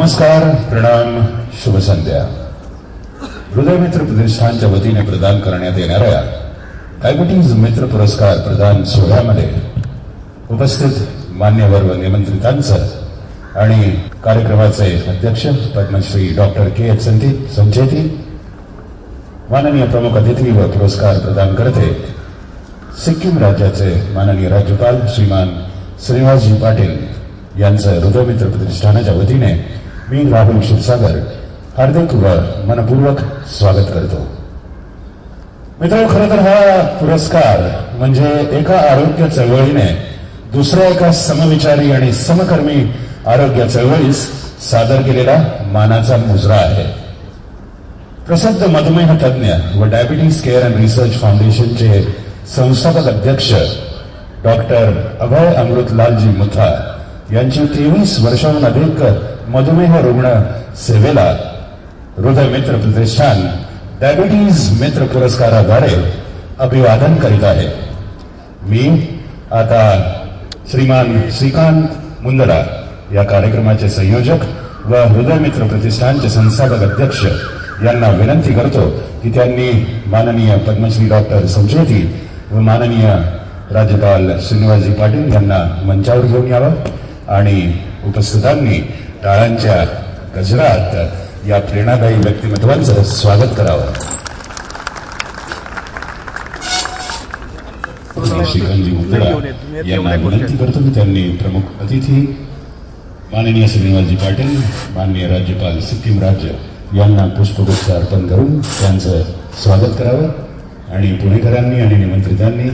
नमस्कार, प्रणाम, शुभ संध्या. हृदय मित्र प्रतिष्ठानच्या वतीने प्रदान करण्यात येणाऱ्या डायबिटीज मित्र पुरस्कार प्रदान सोहळ्यामध्ये उपस्थित मान्यवर व निमंत्रितांचं आणि कार्यक्रमाचे अध्यक्ष पद्मश्री डॉक्टर के संचेती, माननीय प्रमुख अतिथी व पुरस्कार प्रदान करते सिक्कीम राज्याचे माननीय राज्यपाल श्रीमान श्रीनिवासजी पाटील यांचं हृदय मित्र प्रतिष्ठानाच्या वतीने मी राहुल क्षीरसागर हार्दिक व मनपूर्वक स्वागत करतो. मित्रांनो, खरं तर हा पुरस्कार म्हणजे एका आरोग्य चळवळीने दुसऱ्या एका समविचारी आणि समकर्मी आरोग्य चळवळीस सादर केलेला मानाचा मुजरा आहे. प्रसिद्ध मधुमेह तज्ञ व डायबिटीज केअर अँड रिसर्च फाउंडेशनचे संस्थापक अध्यक्ष डॉक्टर अभय अमृतलालजी मुथा यांची 23 वर्षांहून अधिक मधुमेह रुग्ण सेवेला हृदय मित्र प्रतिष्ठान डायबिटीज मित्र पुरस्काराद्वारे अभिवादन करीत आहे. मी आता श्रीमान श्रीकांत मुंदडा या कार्यक्रमाचे संयोजक व हृदय मित्र प्रतिष्ठानचे संस्थापक अध्यक्ष यांना विनंती करतो की त्यांनी माननीय पद्मश्री डॉक्टर संचेती व माननीय राज्यपाल श्रीनिवासजी पाटील यांना मंचावर घेऊन यावं आणि उपस्थितांनी टाळ्यांच्या गजरात या प्रेरणादायी व्यक्तिमत्वांचं स्वागत करावं. श्रीकांतजी मुंदडा यांना विनंती करतो की त्यांनी प्रमुख अतिथी माननीय श्रीनिवासजी पाटील, माननीय राज्यपाल सिक्कीम राज्य यांना पुष्पगुच्छ अर्पण करून त्यांचं स्वागत करावं आणि पुणेकरांनी आणि निमंत्रितांनी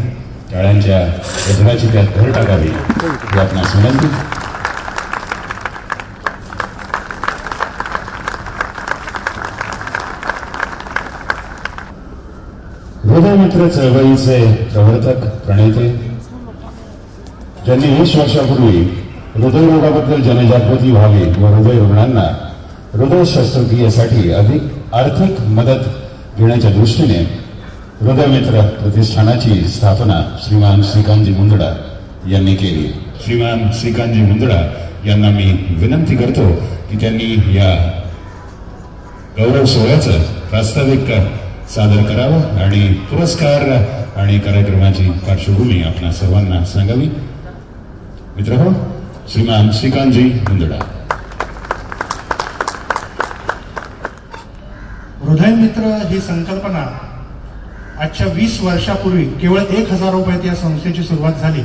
टाळ्यांच्या गजराची त्यात भर टाकावी ही आपणास विनंती. हृदय मित्र चळवळीचे प्रवर्तक प्रणेते, ज्यांनी 20 वर्षापूर्वी हृदयरोगाबद्दल जनजागृती व्हावी व हृदय रुग्णांना हृदय शस्त्रक्रियेसाठी अधिक आर्थिक मदत देण्याच्या दृष्टीने हृदय मित्र प्रतिष्ठानाची स्थापना श्रीमान श्रीकांतजी मुंदडा यांनी केली. श्रीमान श्रीकांतजी मुंदडा यांना मी विनंती करतो की त्यांनी या गौरव सोहळ्याचं प्रास्ताविक सादर करावं आणि पुरस्कार आणि कार्यक्रमाची पार्श्वभूमी आपणा सर्वांना सांगावी. मित्रहो, श्रीमान श्रीकांतजी मुंदडा. हृदय मित्र ही संकल्पना आजच्या 20 वर्षापूर्वी केवळ 1000 रुपयात या संस्थेची सुरुवात झाली.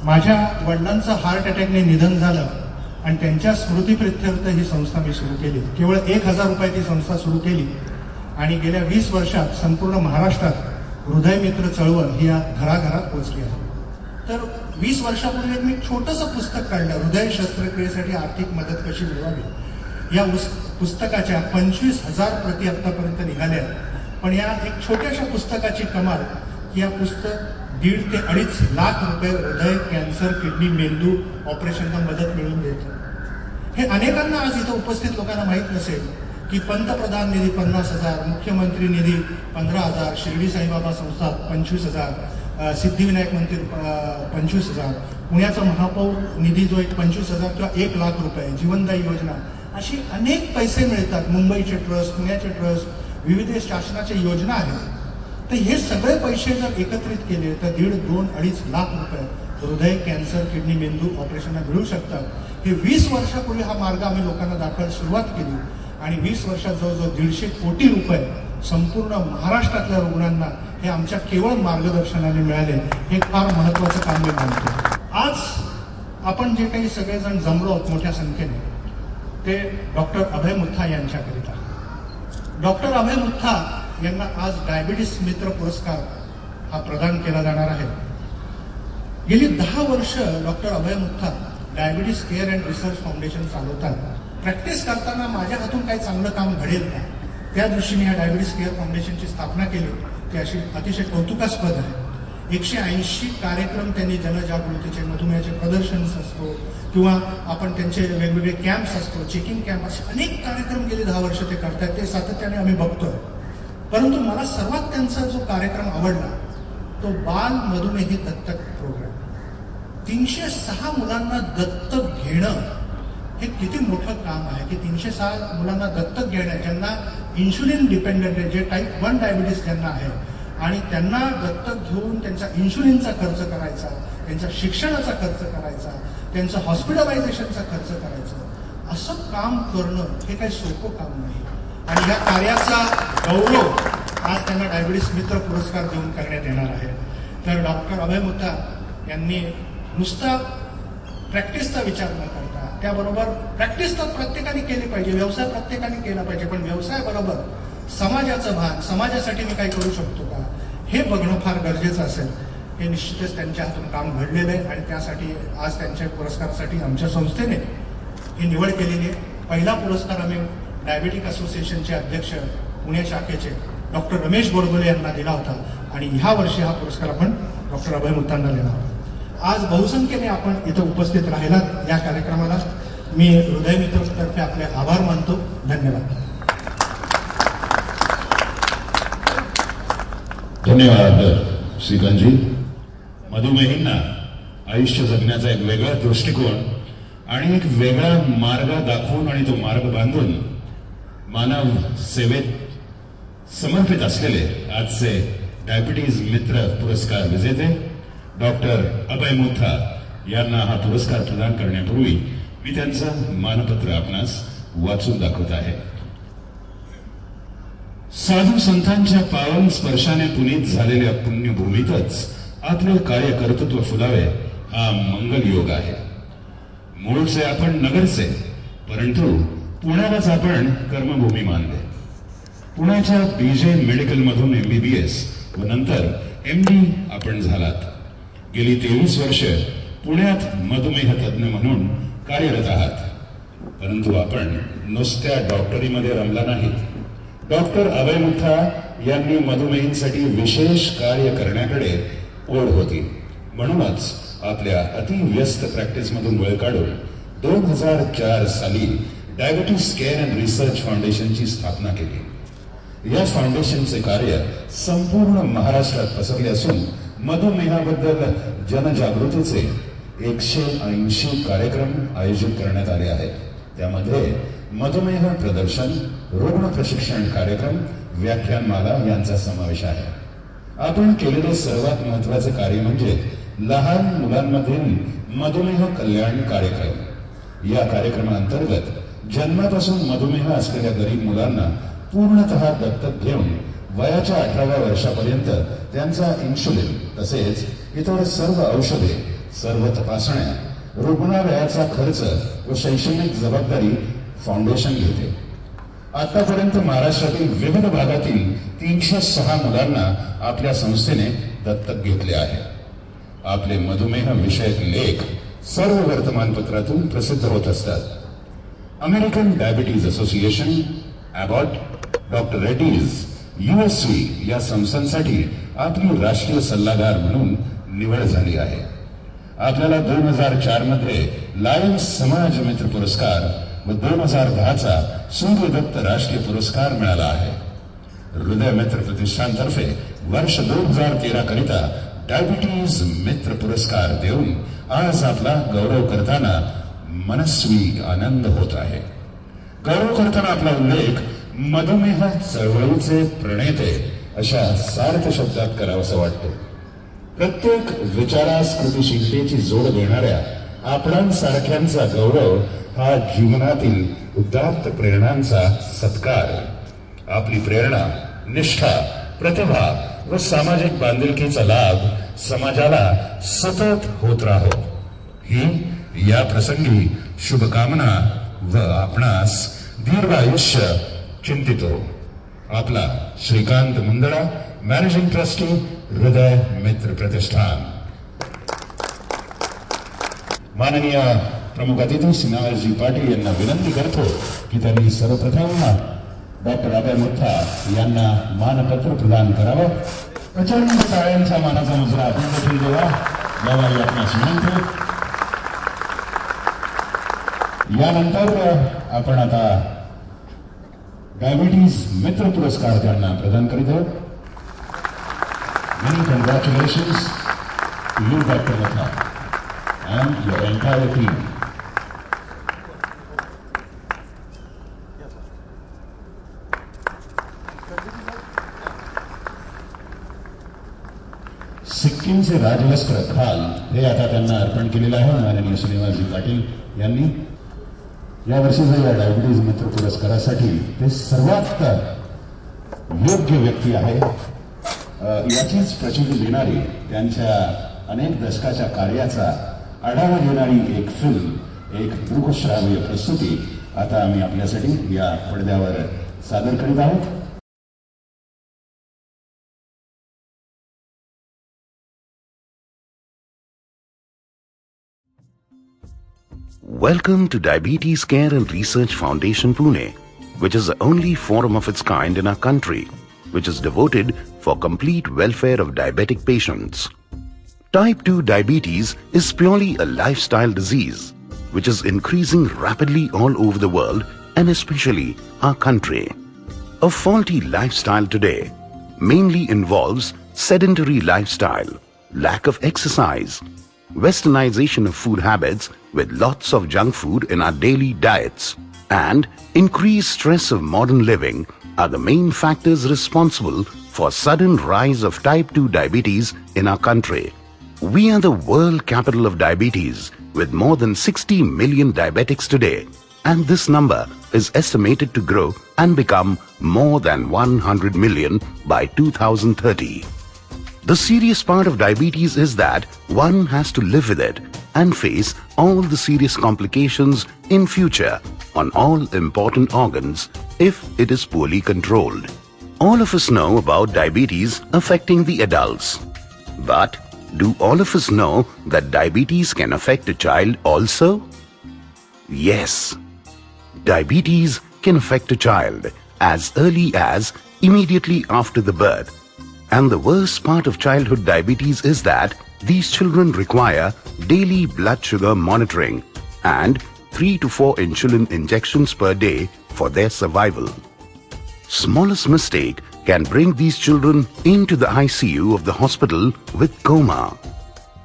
माझ्या वडिलांचं हार्ट अटॅकने निधन झालं आणि त्यांच्या स्मृतीप्रित्यर्थ ही संस्था मी सुरू केली. केवळ 1000 रुपयात ही संस्था सुरू केली आणि गेल्या 20 वर्षात संपूर्ण महाराष्ट्रात हृदय मित्र चळवळ ही या घराघरात पोहोचली आहे. तर 20 वर्षापूर्वी मी छोटंसं पुस्तक काढलं, हृदय शस्त्रक्रियेसाठी आर्थिक मदत कशी मिळवावी. या पुस्तकाच्या 25,000 प्रती आतापर्यंत निघाल्या. पण या एक छोट्याशा पुस्तकाची कमाल की या पुस्तक 1.5 ते 2.5 लाख रुपये हृदय, कॅन्सर, किडनी, मेंदू ऑपरेशनला मदत मिळवून देतं. हे अनेकांना आज इथं उपस्थित लोकांना माहीत नसेल की पंतप्रधान निधी 50,000, मुख्यमंत्री निधी 15,000, शिर्डी साईबाबा संस्था 25,000, सिद्धिविनायक मंदिर 25,000, पुण्याचा महापौर निधी जो एक 25,000 किंवा 1 लाख रुपये, जीवनदायी योजना, अशी अनेक पैसे मिळतात. मुंबईचे ट्रस्ट, पुण्याचे ट्रस्ट, विविध शासनाच्या योजना आहेत. तर हे सगळे पैसे जर एकत्रित केले तर 1.5, 2, 2.5 लाख रुपये हृदय, कॅन्सर, किडनी, मेंदू ऑपरेशनला मिळू शकतात. हे 20 वर्षापूर्वी हा मार्ग आम्ही लोकांना दाखवायला सुरुवात केली आणि 20 वर्षात जवळजवळ 150 कोटी रुपये संपूर्ण महाराष्ट्रातल्या रुग्णांना हे आमच्या केवळ मार्गदर्शनाने मिळाले. हे फार महत्वाचं काम मी मानतो. आज आपण जे काही सगळेजण जमलो आहोत मोठ्या संख्येने ते डॉक्टर अभय मुथा यांच्याकरिता. डॉक्टर अभय मुथा यांना आज डायबिटीस मित्र पुरस्कार हा प्रदान केला जाणार आहे. गेली 10 वर्ष doctor Abhay Mutha diabetes care and research foundation चालवतात. प्रॅक्टिस करताना माझ्या हातून काही चांगलं काम घडेल का त्या दृष्टीने या डायबिटीस केअर फाउंडेशनची स्थापना केली. ती अशी अतिशय कौतुकास्पद आहे. 180 कार्यक्रम त्यांनी जनजागृतीचे, मधुमेहाचे प्रदर्शन असतो किंवा आपण त्यांचे वेगवेगळे कॅम्प्स असतो, चेकिंग कॅम्प, असे अनेक कार्यक्रम गेली 10 वर्ष ते करतायत. ते सातत्याने आम्ही बघतोय. परंतु मला सर्वात त्यांचा जो कार्यक्रम आवडला तो बाल मधुमेही दत्तक प्रोग्राम. 306 मुलांना दत्तक घेणं हे किती मोठं काम आहे की 306 मुलांना दत्तक घेणं, ज्यांना इन्शुलिन डिपेंडंट आहे, जे टाईप 1 डायबिटीस ज्यांना आहे, आणि त्यांना दत्तक घेऊन त्यांचा इन्शुलिनचा खर्च करायचा, त्यांच्या शिक्षणाचा खर्च करायचा, त्यांचं हॉस्पिटलायझेशनचा खर्च करायचा, असं काम करणं हे काही सोपं काम नाही. आणि या कार्याचा गौरव आज त्यांना डायबिटीस मित्र पुरस्कार देऊन करण्यात येणार आहे. तर डॉक्टर अभय मुथा यांनी नुसता प्रॅक्टिसचा विचार न करता, त्याबरोबर प्रॅक्टिस तर प्रत्येकाने केली पाहिजे, व्यवसाय प्रत्येकाने केला पाहिजे, पण व्यवसायाबरोबर समाजाचं भान, समाजासाठी मी काही करू शकतो का हे बघणं फार गरजेचं असेल. हे निश्चितच त्यांच्या हातून काम घडलेलं आहे आणि त्यासाठी आज त्यांच्या पुरस्कारासाठी आमच्या संस्थेने ही निवड केलेली आहे. पहिला पुरस्कार आम्ही डायबेटिक असोसिएशनचे अध्यक्ष पुणे शाखेचे डॉक्टर रमेश गोडबोले यांना दिला होता आणि ह्या वर्षी हा पुरस्कार आपण डॉक्टर अभय मुथांना दिला होता. आज बहुसंख्येने आपण इथं उपस्थित राहिलात या कार्यक्रमाला. मी हृदय मित्रतर्फे आपले आभार मानतो. धन्यवाद. धन्यवाद श्रीकांतजी. मधुमेहींना आयुष्य जगण्याचा एक वेगळा दृष्टिकोन आणि एक वेगळा मार्ग दाखवून आणि तो मार्ग बांधून मानव सेवेत समर्पित असलेले आजचे डायबिटीज मित्र पुरस्कार विजेते डॉक्टर अभय मुथा यांना हा पुरस्कार प्रदान करण्यापूर्वी मी त्यांचं मानपत्र आपणास वाचून दाखवत आहे. साधू संतांच्या पावन स्पर्शाने पुनीत झालेल्या पुण्यभूमीतच आपले कार्य कर्तृत्व फुलावे हा मंगल योग आहे. मूळचे आपण नगरचे, परंतु पुण्यालाच आपण कर्मभूमी मानले. पुण्याच्या बीजे मेडिकल मधून MBBS व नंतर MD आपण झालात. गेली 23 वर्ष पुण्यात मधुमेह तज्ज्ञ म्हणून कार्यरत आहात. परंतु आपण नुसत्या डॉक्टरीमध्ये रमला नाहीत. डॉक्टर अभय मुथा यांनी मधुमेहींसाठी विशेष कार्य करण्याकडे ओढ होती. म्हणूनच आपल्या अतिव्यस्त प्रॅक्टिसमधून वेळ काढून 2004 साली डायबिटीस केअर अँड रिसर्च फाउंडेशनची स्थापना केली. या फाउंडेशनचे कार्य संपूर्ण महाराष्ट्रात पसरले असून मधुमेहाबद्दल जनजागृतीचे 180 कार्यक्रम आयोजित करण्यात आले आहेत. त्यामध्ये मधुमेह प्रदर्शन, रुग्ण प्रशिक्षण कार्यक्रम, व्याख्यानमाला यांचा समावेश आहे. आपण केलेले सर्वात महत्वाचे कार्य म्हणजे लहान मुलांमधील मधुमेह कल्याण कार्यक्रम. या कार्यक्रमाअंतर्गत जन्मापासून मधुमेह असलेल्या गरीब मुलांना पूर्णतः दत्तक घेऊन वयाच्या 18व्या वर्षापर्यंत त्यांचा इन्शुलिन तसेच इतर सर्व औषधे, सर्व तपासण्या, रुग्णालयाचा खर्च व शैक्षणिक जबाबदारी फाउंडेशन घेते. आतापर्यंत महाराष्ट्रातील विविध भागातील 306 मुलांना आपल्या संस्थेने दत्तक घेतले आहे. आपले मधुमेह विषयक लेख सर्व वर्तमानपत्रातून प्रसिद्ध होत असतात. American diabetes association, Abbott, doctor Reddy's, USC या संस्थांसाठी आपली राष्ट्रीय सल्लागार म्हणून निवड झाली आहे. आपल्याला 2004 मध्ये लायन्स समाज मित्र पुरस्कार व 2010चा सूर्यदत्त राष्ट्रीय पुरस्कार मिळाला आहे. हृदय मित्र प्रतिष्ठानतर्फे वर्ष 2013 करिता डायबिटीज मित्र पुरस्कार देऊन आज आपला गौरव करताना मनस्वी आनंद होत आहे. गौरव करताना आपला उल्लेख मधुमेह चळवळीचे प्रणेते अशा सार्थ शब्दात करावासा वाटतो. प्रत्येक विचारास कृतिशीलतेची जोड देणाऱ्या आपणांसारख्यांचा गौरव हा जीवनातील उदात्त प्रेरणांचा सत्कार. आपली प्रेरणा, निष्ठा, प्रतिभा व सामाजिक बांधिलकीचा लाभ समाजाला सतत होत राहो ही या प्रसंगी शुभकामना व आपणास दीर्घ आयुष्य चिंतितो. आपला श्रीकांत मुंदडा, मॅनेजिंग ट्रस्टी, हृदय मित्र प्रतिष्ठान. माननीय प्रमुख अतिथी श्रीनारायणजी पाटील यांना विनंती करतो की त्यांनी सर्वप्रथम डॉक्टर अभय मुथा यांना मानपत्र प्रदान करावं. प्रचंड टाळ्यांचा मानाचा मुजरा आपण देखील देवा. यावेळी आपणास विनंती. यानंतर आपण आता डायबिटीज मित्र पुरस्कार त्यांना प्रदान करीत आहोत. Many congratulations to you doctor Mutha and your entire team. सिक्कीमचे राजलक्ष्कर खाल हे आता त्यांना अर्पण केलेलं आहे माननीय श्रीनिवासजी पाटील यांनी. या वर्षीच्या या डायबिटीज मित्र पुरस्कारासाठी ते सर्वात योग्य व्यक्ती आहे. याचीच प्रचिती देणारी त्यांच्या अनेक दशकाच्या कार्याचा आढावा घेणारी एक फिल्म, एक दृकश्राव्य प्रस्तुती आता आम्ही आपल्यासाठी या पडद्यावर सादर करीत आहोत. Welcome to Diabetes Care and Research Foundation Pune, which is the only forum of its kind in our country, which is devoted for complete welfare of diabetic patients. Type 2 diabetes is purely a lifestyle disease, which is increasing rapidly all over the world and especially our country. A faulty lifestyle today mainly involves sedentary lifestyle, lack of exercise, westernization of food habits with lots of junk food in our daily diets, and increased stress of modern living are the main factors responsible for sudden rise of type 2 diabetes in our country. We are the world capital of diabetes with more than 60 million diabetics today, and this number is estimated to grow and become more than 100 million by 2030. The serious part of diabetes is that one has to live with it and face all the serious complications in future on all important organs if it is poorly controlled. All of us know about diabetes affecting the adults. But do all of us know that diabetes can affect a child also? Yes. Diabetes can affect a child as early as immediately after the birth. And the worst part of childhood diabetes is that these children require daily blood sugar monitoring and 3 to 4 insulin injections per day for their survival. Smallest mistake can bring these children into the ICU of the hospital with coma.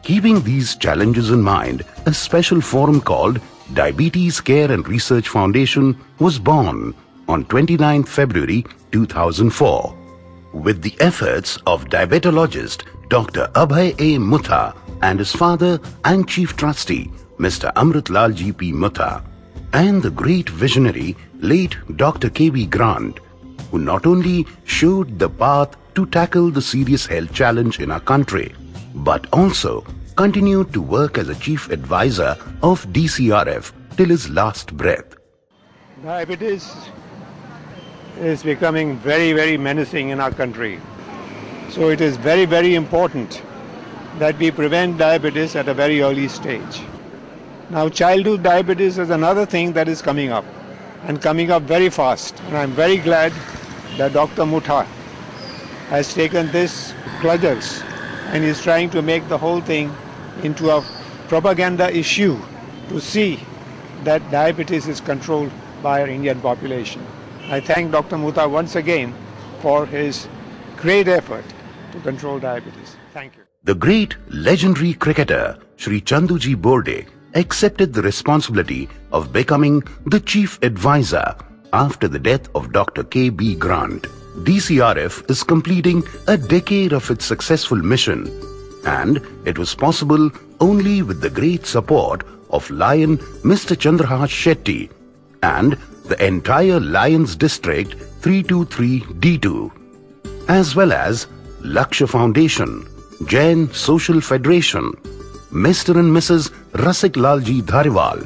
Keeping these challenges in mind, a special forum called Diabetes Care and Research Foundation was born on 29th February 2004. With the efforts of diabetologist Dr. Abhay A. Mutha and his father and chief trustee Mr. Amritlal G.P. Mutha, and the great visionary late Dr. K.B. Grant, who not only showed the path to tackle the serious health challenge in our country, but also continued to work as a chief advisor of DCRF till his last breath. Diabetes is becoming very, very menacing in our country. So it is very, very important that we prevent diabetes at a very early stage. Now, childhood diabetes is another thing that is coming up, and coming up very fast. And I'm very glad that Dr. Mutha has taken this clutches and is trying to make the whole thing into a propaganda issue to see that diabetes is controlled by our Indian population. I thank Dr. Mutha once again for his great effort to control diabetes. Thank you. The great legendary cricketer Shri Chanduji Borde accepted the responsibility of becoming the chief advisor after the death of Dr. K.B. Grant. DCRF is completing a decade of its successful mission, and it was possible only with the great support of Lion Mr. Chandrahas Shetty and the entire Lions District 323D2, as well as Lakshya Foundation, Jain Social Federation, Mr. and Mrs. Rasik Lalji Dhariwal.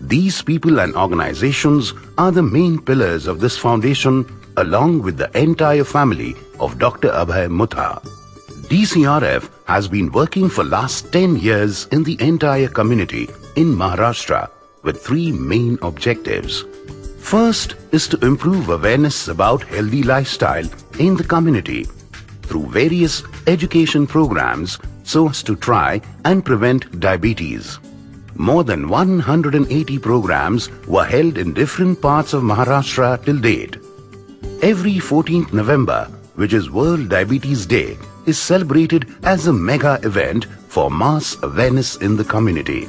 These people and organizations are the main pillars of this foundation, along with the entire family of Dr. Abhay Mutha. DCRF has been working for last 10 years in the entire community in Maharashtra with 3 main objectives. First is to improve awareness about healthy lifestyle in the community through various education programs so as to try and prevent diabetes. More than 180 programs were held in different parts of Maharashtra till date. Every 14th November, which is World Diabetes Day, is celebrated as a mega event for mass awareness in the community.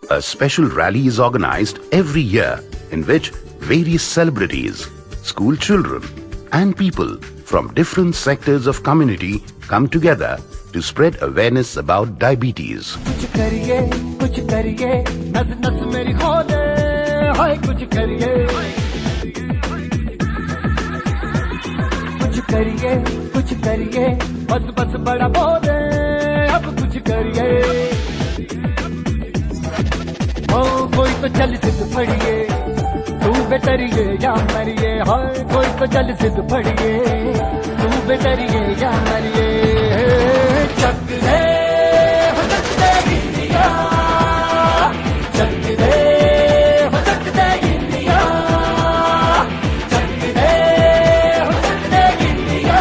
A special rally is organized every year in which various celebrities, school children, and people from different sectors of community come together to spread awareness about diabetes. कुछ करिए नस नस मेरी खोले हाय कुछ करिए बस बस बड़ा बोले अब कुछ करिए ओ कोई तो चल सिद्ध पड़िए तू बेतरिए या मरिए हाय कोई तो चल सिद्ध पड़िए तू बेतरिए या मरिए चक दे हो चक दे इंडिया चक दे हो चक दे इंडिया चक दे हो चक दे इंडिया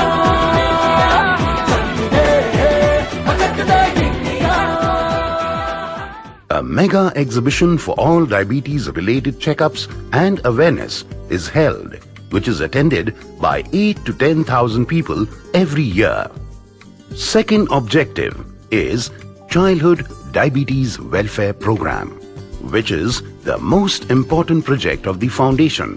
चक दे हो चक दे India. A mega exhibition for all diabetes-related checkups and awareness is held, which is attended by 8 to 10,000 people every year. Second objective is Childhood Diabetes Welfare Program, which is the most important project of the foundation.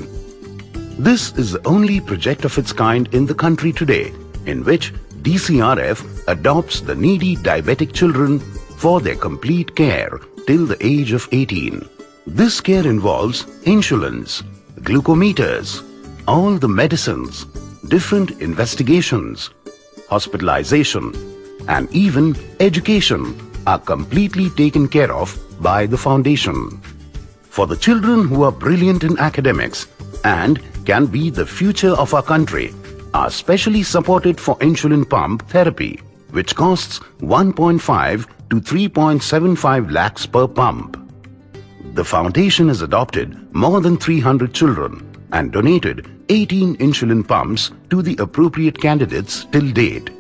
This is the only project of its kind in the country today, in which DCRF adopts the needy diabetic children for their complete care till the age of 18. This care involves insulins, glucometers, all the medicines, different investigations, hospitalization, and even education are completely taken care of by the foundation. For the children who are brilliant in academics and can be the future of our country are specially supported for insulin pump therapy, which costs 1.5 to 3.75 lakhs per pump. The foundation has adopted more than 300 children and donated 18 insulin pumps to the appropriate candidates till date.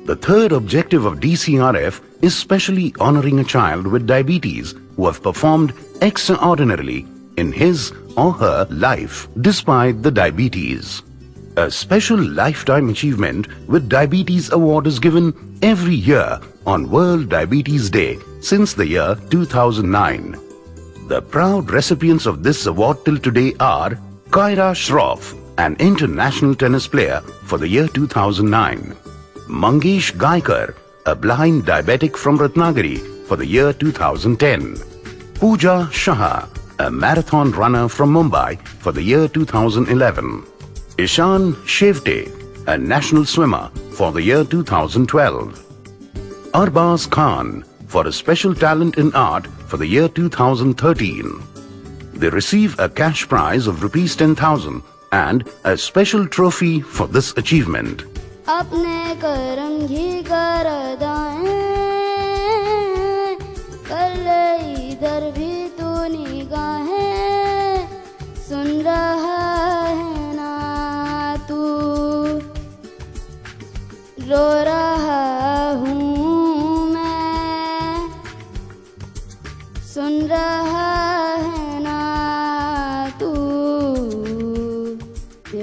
The third objective of DCRF is specially honoring a child with diabetes who have performed extraordinarily in his or her life despite the diabetes. A special lifetime achievement with diabetes award is given every year on World Diabetes Day since the year 2009. The proud recipients of this award till today are Kyra Shroff, an international tennis player for the year 2009. Mangesh Gaikar, a blind diabetic from Ratnagiri for the year 2010. Pooja Shah, a marathon runner from Mumbai for the year 2011. Ishan Shevte, a national swimmer for the year 2012. Arbaz Khan, for a special talent in art for the year 2013. They receive a cash prize of rupees 10,000 and a special trophy for this achievement. अपने करम ही करदाएं कर ले इधर भी तू निगाहें सुन रहा है ना तू रो रहा हूँ मैं सुन रहा है ना तू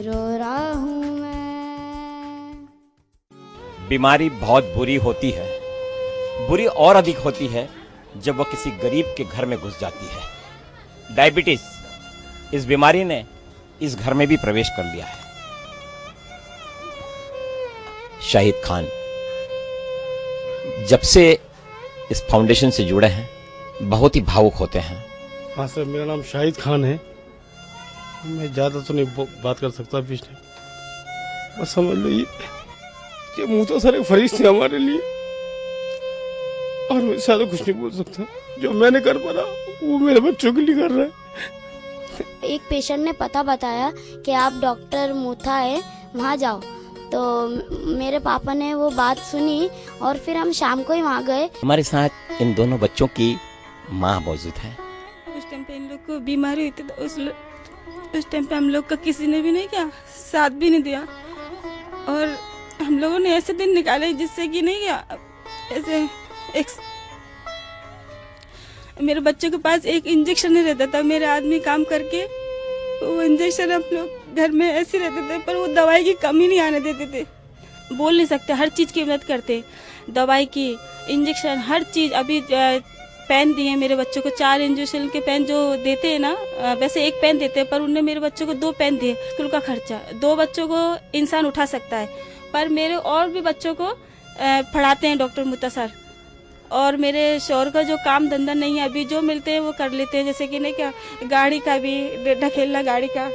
रो रहा हूँ मैं. बीमारी बहुत बुरी होती है, बुरी और अधिक होती है जब वह किसी गरीब के घर में घुस जाती है. डायबिटीज इस बीमारी ने इस घर में भी प्रवेश कर लिया है. शाहिद खान जब से इस फाउंडेशन से जुड़े हैं बहुत ही भावुक होते हैं. हाँ सर, मेरा नाम शाहिद खान है. मैं ज़्यादा तो नहीं बात कर सकता बीच में, बस समझ लो ये मुँह तो सर एक फरिश्ते थे हमारे लिए और मैं ज़्यादा कुछ नहीं बोल सकता. जो मैंने कर पा रहा वो मेरे बच्चों के लिए कर रहा है. एक पेशेंट ने पता बताया कि आप डॉक्टर मूथा है, वहाँ जाओ. तो मेरे पापा ने वो बात सुनी और फिर हम शाम को ही वहाँ गए. हमारे साथ इन दोनों बच्चों की माँ मौजूद है. उस टाइम पे इन लोग को बीमारी हुई थी तो उस टाइम पे हम लोग का किसी ने भी नहीं किया, साथ भी नहीं दिया. और हम लोगों ने ऐसे दिन निकाले जिससे कि नहीं किया ऐसे मेरे बच्चों के पास एक इंजेक्शन नहीं रहता था. मेरे आदमी काम करके वो इंजेक्शन हम लोग घर में ऐसे रहते थे, पर वो दवाई की कमी नहीं आने देते थे. बोल नहीं सकते, हर चीज़ की मदद करते, दवाई की, इंजेक्शन, हर चीज़. अभी पेन दिए मेरे बच्चों को, 4 इंजेक्शन के पेन जो देते हैं ना, वैसे 1 पेन देते हैं, पर उनने मेरे बच्चों को 2 पेन दिए। स्कूल का खर्चा 2 बच्चों को इंसान उठा सकता है, पर मेरे और भी बच्चों को पढ़ाते हैं डॉक्टर मुत्ता सर। और मेरे शौहर का जो काम धंधा नहीं है, अभी जो मिलते हैं वो कर लेते हैं, जैसे कि नहीं क्या, गाड़ी का भी ढकेलना, गाड़ी का,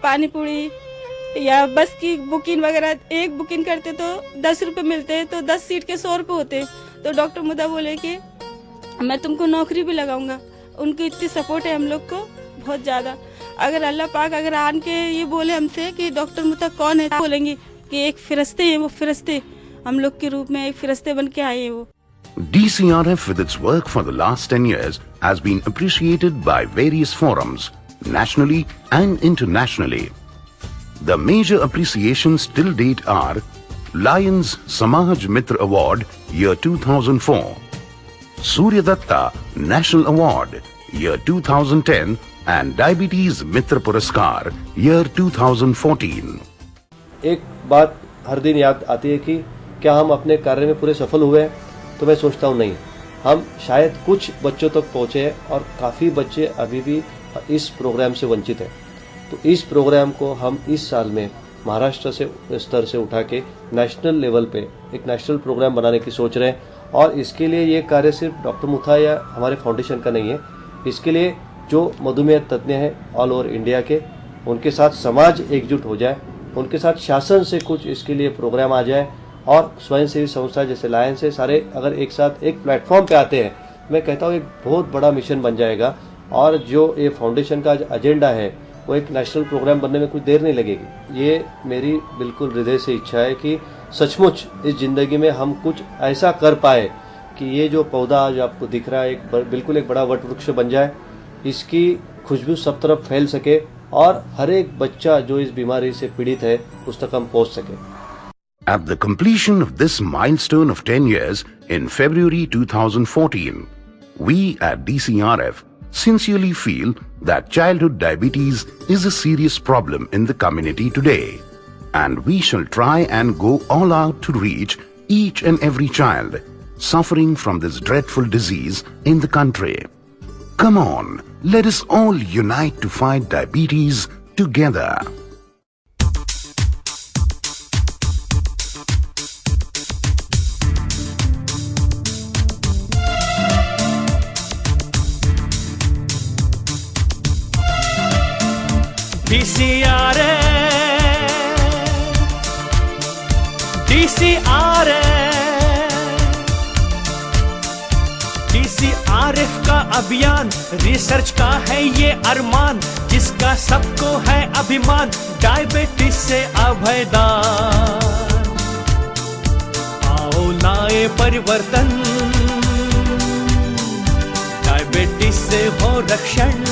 पानी पूरी या बस की बुकिंग वगैरह। एक बुकिंग करते तो 10 रुपये मिलते हैं, तो 10 सीट के 100 रुपये होते। तो डॉक्टर मुद्दा बोले कि मैं तुमको नौकरी भी लगाऊंगा। उनकी इतनी सपोर्ट है हम लोग को, बहुत ज़्यादा। अगर अल्लाह पाक अगर आन के ये बोले हमसे कि डॉक्टर मुद्दा कौन है, बोलेंगे कि एक फरिश्ते हैं, वो फरिश्ते हम लोग के रूप में एक फरिश्ते बन के आए हैं वो। DCRF with its work for the last 10 years has been appreciated by various forums, nationally and internationally. The major appreciations till date are Lions Samaj Mitra Award, year 2004, Surya Datta National Award, year 2010, and Diabetes Mitra Puraskar, year 2014. एक बात हर दिन याद आती है कि क्या हम अपने कार्य में पूरे सफल हुए हैं? तो मैं सोचता हूँ नहीं, हम शायद कुछ बच्चों तक पहुँचे हैं और काफ़ी बच्चे अभी भी इस प्रोग्राम से वंचित हैं। तो इस प्रोग्राम को हम इस साल में महाराष्ट्र से स्तर से उठा के नेशनल लेवल पे एक नेशनल प्रोग्राम बनाने की सोच रहे हैं। और इसके लिए ये कार्य सिर्फ डॉक्टर मुथा या हमारे फाउंडेशन का नहीं है, इसके लिए जो मधुमेह तज्ञ हैं ऑल ओवर इंडिया के, उनके साथ समाज एकजुट हो जाए, उनके साथ शासन से कुछ इसके लिए प्रोग्राम आ जाए, और स्वयंसेवी संस्था जैसे लायंस से सारे अगर एक साथ एक प्लेटफॉर्म पे आते हैं, मैं कहता हूँ एक बहुत बड़ा मिशन बन जाएगा। और जो ये फाउंडेशन का एजेंडा है वो एक नेशनल प्रोग्राम बनने में कुछ देर नहीं लगेगी। ये मेरी बिल्कुल हृदय से इच्छा है कि सचमुच इस ज़िंदगी में हम कुछ ऐसा कर पाए कि ये जो पौधा आज आपको दिख रहा है बिल्कुल एक बड़ा वट वृक्ष बन जाए, इसकी खुशबू सब तरफ फैल सके और हर एक बच्चा जो इस बीमारी से पीड़ित है उस तक हम पहुँच सके। At the completion of this milestone of 10 years in February 2014, we at DCRF sincerely feel that childhood diabetes is a serious problem in the community today, and we shall try and go all out to reach each and every child suffering from this dreadful disease in the country. Come on, let us all unite to fight diabetes together. DCRF का अभियान research का है ये अरमान, जिसका सबको है अभिमान, diabetes से अभयदान। आओ लाए परिवर्तन, डायबिटीज से हो रक्षण।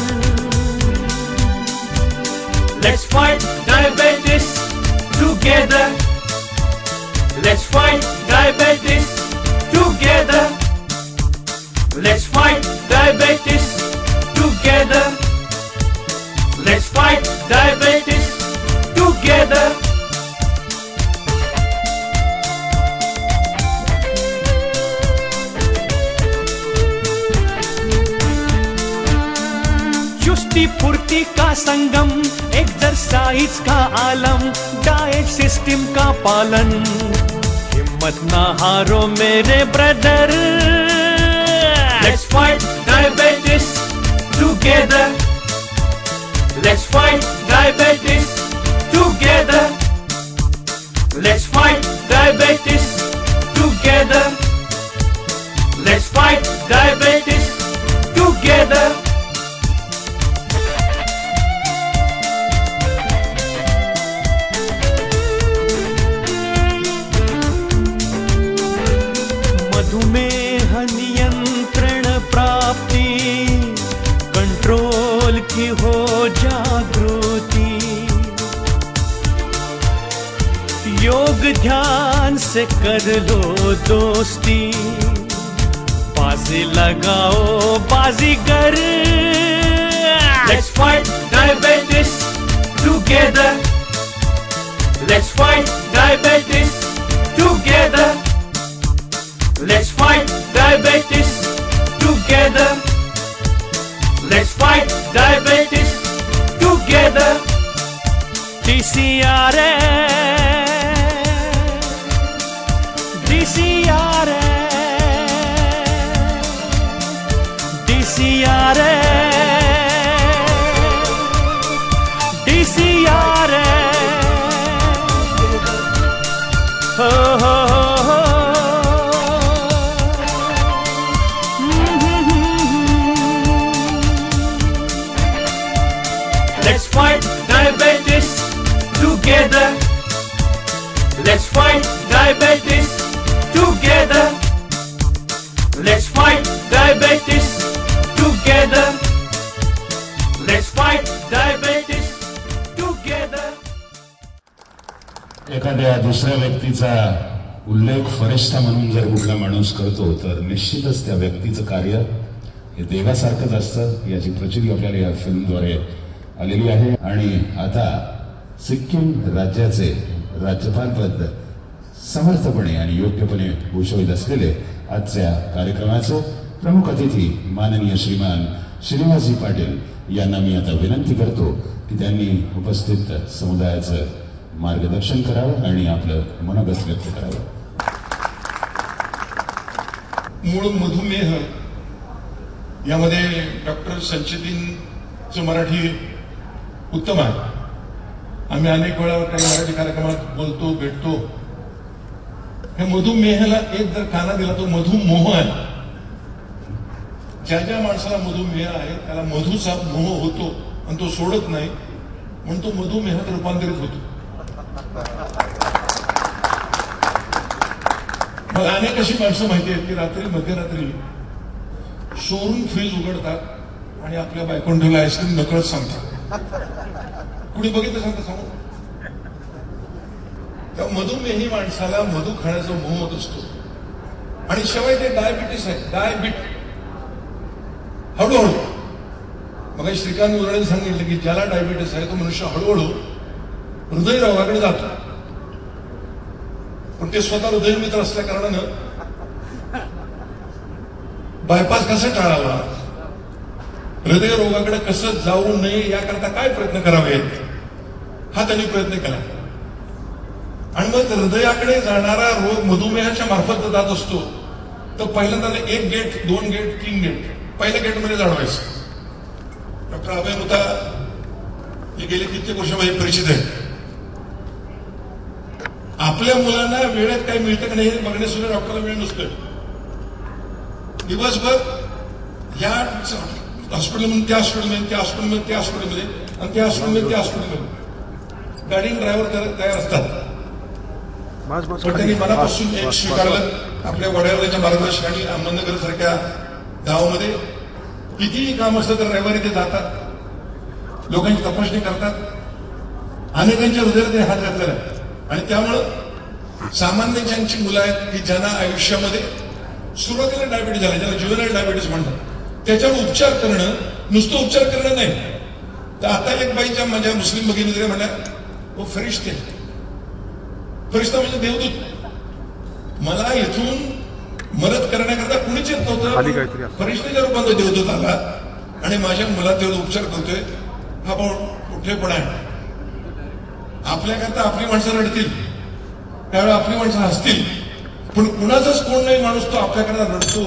Let's fight diabetes together. Let's fight diabetes together. Let's fight diabetes together. Let's fight diabetes together. चुस्ती फुर्ती का संगम, एक्सरसाइज का आलम, डाइट सिस्टम का पालन, हिम्मत ना हारो मेरे brother. Let's fight diabetes together. Let's fight diabetes together. Let's fight diabetes together. Let's fight diabetes together. मधुमेह नियंत्रण प्राप्ति, कंट्रोल की हो जागृति, योग ध्यान से कर लो दोस्ती, बाजी लगाओ बाजीगर। Let's fight diabetes together. Let's fight diabetes together. Let's fight diabetes हो हो हो Let's fight diabetes together. Let's fight diabetes together. Let's fight diabetes together. Let's fight diabetes together. एखाद्या दुसऱ्या व्यक्तीचा उल्लेख फरिश्ता म्हणून जर कुठला माणूस करतो तर निश्चितच त्या व्यक्तीचं कार्य हे देवासारखंच असतं याची प्रचिती आपल्याला या फिल्मद्वारे आलेली आहे. आणि आता सिक्कीम राज्याचे राज्यपाल पद समर्थपणे आणि योग्यपणे भूषवित असलेले आजच्या कार्यक्रमाचे प्रमुख अतिथी माननीय श्रीमान श्रीनिवासजी पाटील यांना मी आता विनंती करतो की त्यांनी उपस्थित समुदायाचं मार्गदर्शन करावं आणि आपलं मनोगत व्यक्त करावं. मूळ मधुमेह यामध्ये डॉक्टर संचितींचं मराठी उत्तम आहे. आम्ही अनेक वेळा काही मराठी कार्यक्रमात बोलतो भेटतो. हे मधुमेहाला एक जर काना दिला तो मधुमोह आहे. ज्या ज्या माणसाला मधुमेह आहे त्याला मधूचा मोह होतो आणि तो सोडत नाही म्हणून तो मधुमेहात रूपांतरित होतो. मला अनेक अशी माणसं माहिती आहेत की रात्री मध्यरात्री चोरून फ्रीज उघडतात आणि आपल्या बायकोंडीला आईस्क्रीम नकळत सांगतात. कुणी बघितलं सांगतं सांगू. त्या मधुमेही माणसाला मधु खाण्याचा मोह होत असतो. आणि शिवाय ते डायबिटीस आहे. डायबिट हळूहळू मग श्रीकांत उदळे सांगितलं की ज्याला डायबिटीस आहे तो मनुष्य हळूहळू हृदयरोगाकडे जातो. पण ते स्वतः हृदयमित्र असल्या कारणानं बायपास कसं टाळावा, हृदयरोगाकडे कसं जाऊ नये याकरता काय प्रयत्न करावेत हा त्यांनी प्रयत्न केला. आणि मग हृदयाकडे जाणारा रोग मधुमेहाच्या मार्फत जात असतो तर पहिल्यांदा 1 गेट 2 गेट 3 गेट पहिल्या गेटमध्ये जाणवायचं. डॉक्टर अभय मुथा हे गेले कित्येक वर्ष माझे परिचित आहे. आपल्या मुलांना वेळेत काही मिळतं का नाही हे बघणे सुद्धा डॉक्टरला वेळ नसतोय. दिवसभर या हॉस्पिटलमध्ये त्या हॉस्पिटलमध्ये त्या हॉस्पिटलमध्ये त्या हॉस्पिटलमध्ये आणि त्या हॉस्पिटलमध्ये त्या हॉस्पिटलमध्ये गाडी ड्रायव्हर तयार असतात. पण त्यांनी मनापासून एक स्वीकारलं. आपल्या वड्यावरच्या मार्गदर्शनाने अहमदनगर सारख्या गावामध्ये कितीही काम असलं तर रविवारी ते जातात, लोकांची तपासणी करतात. अनेकांच्या हृदयात ते हात घातलेला आहे. आणि त्यामुळं सामान्य ज्यांची मुलं आहेत की ज्यांना आयुष्यामध्ये सुरुवातीला डायबिटीस झाला, ज्याला ज्युव्हेनाइल डायबिटीस म्हणतात, त्याच्यावर उपचार करणं नुसतं उपचार करणं नाही. तर आता एक बाईच्या माझ्या मुस्लिम भगिनी म्हणल्या वो फरिश्ते, फरिश्ता म्हणजे देवदूत. मला इथून मदत करण्याकरता कुणीच येत नव्हतं. फरिश्तेच्या रूपात देवदूत आला आणि माझ्या मुलात तेवढा उपचार करतोय. हा पण कुठेपणा आहे. आपल्याकरता आपली माणसं रडतील त्यावेळी आपली माणसं हसतील. पण कुणाचाच कोण नाही माणूस तो आपल्याकरता रडतो.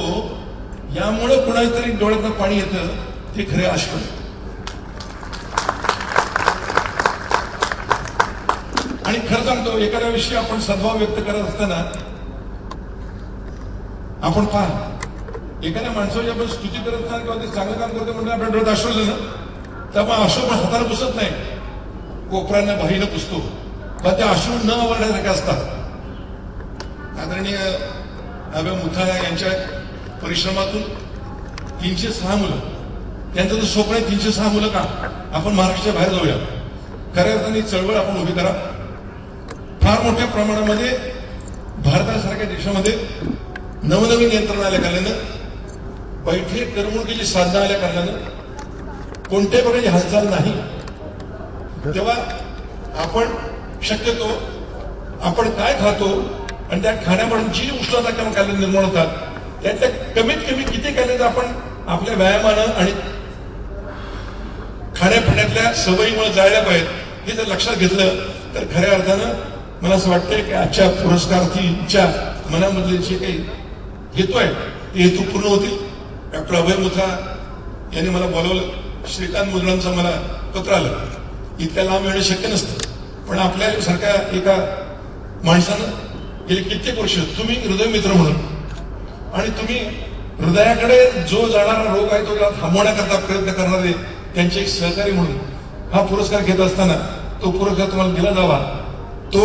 यामुळे कुणाही तरी डोळ्यातनं पाणी येतं ते खरे आश्वासन. आणि खरं सांगतो एखाद्या विषयी आपण सद्भाव व्यक्त करत असताना आपण पहा एखाद्या माणसाची आपण स्तुती करत असताना किंवा ते चांगलं काम करतो म्हणजे आपल्या डोळ्यात अश्रू ना तर आपण अश्रू पण हाताला पुसत नाही, कोपऱ्यांना बाहीनं पुसतो. पण ते अश्रू न आवडण्यासारखे असतात. आदरणीय अभय मुथा यांच्या परिश्रमातून 306 मुलं, त्यांचं तर स्वप्न आहे 306 मुलं का आपण महाराष्ट्राच्या बाहेर जाऊया. खऱ्या अर्थाने चळवळ आपण उभी करा. फार मोठ्या प्रमाणामध्ये भारतासारख्या देशामध्ये नवनवीन यंत्रणा आल्या कारणानं, बैठे करमणुकीची साधनं आल्या कारणानं कोणत्याही प्रकारची हालचाल नाही. तेव्हा आपण शक्यतो आपण काय खातो आणि त्या खाण्यामुळे जी उष्णता किंवा कॅलरी निर्माण होतात त्यातल्या कमीत कमी किती कॅलरी आपण आपल्या व्यायामानं आणि खाण्यापिण्यातल्या सवयीमुळे जायला पाहिजेत हे जर लक्षात घेतलं तर खऱ्या अर्थानं मला असं वाटतंय की आजच्या पुरस्कारार्थींच्या मनामधले जे काही हेतू आहे ते हेतू पूर्ण होतील. डॉक्टर अभय मुथा यांनी मला बोलवलं. श्रीकांत मुद्रांचं मला पत्र आलं. इतक्या लांब येणं शक्य नसतं पण आपल्या सारख्या एका माणसानं गेली कित्येक वर्ष तुम्ही हृदयमित्र म्हणून, आणि तुम्ही हृदयाकडे जो जाणारा रोग आहे तो थांबवण्याकरता प्रयत्न करणारे त्यांचे एक सहकारी म्हणून हा पुरस्कार घेत असताना तो पुरस्कार तुम्हाला दिला जावा. तो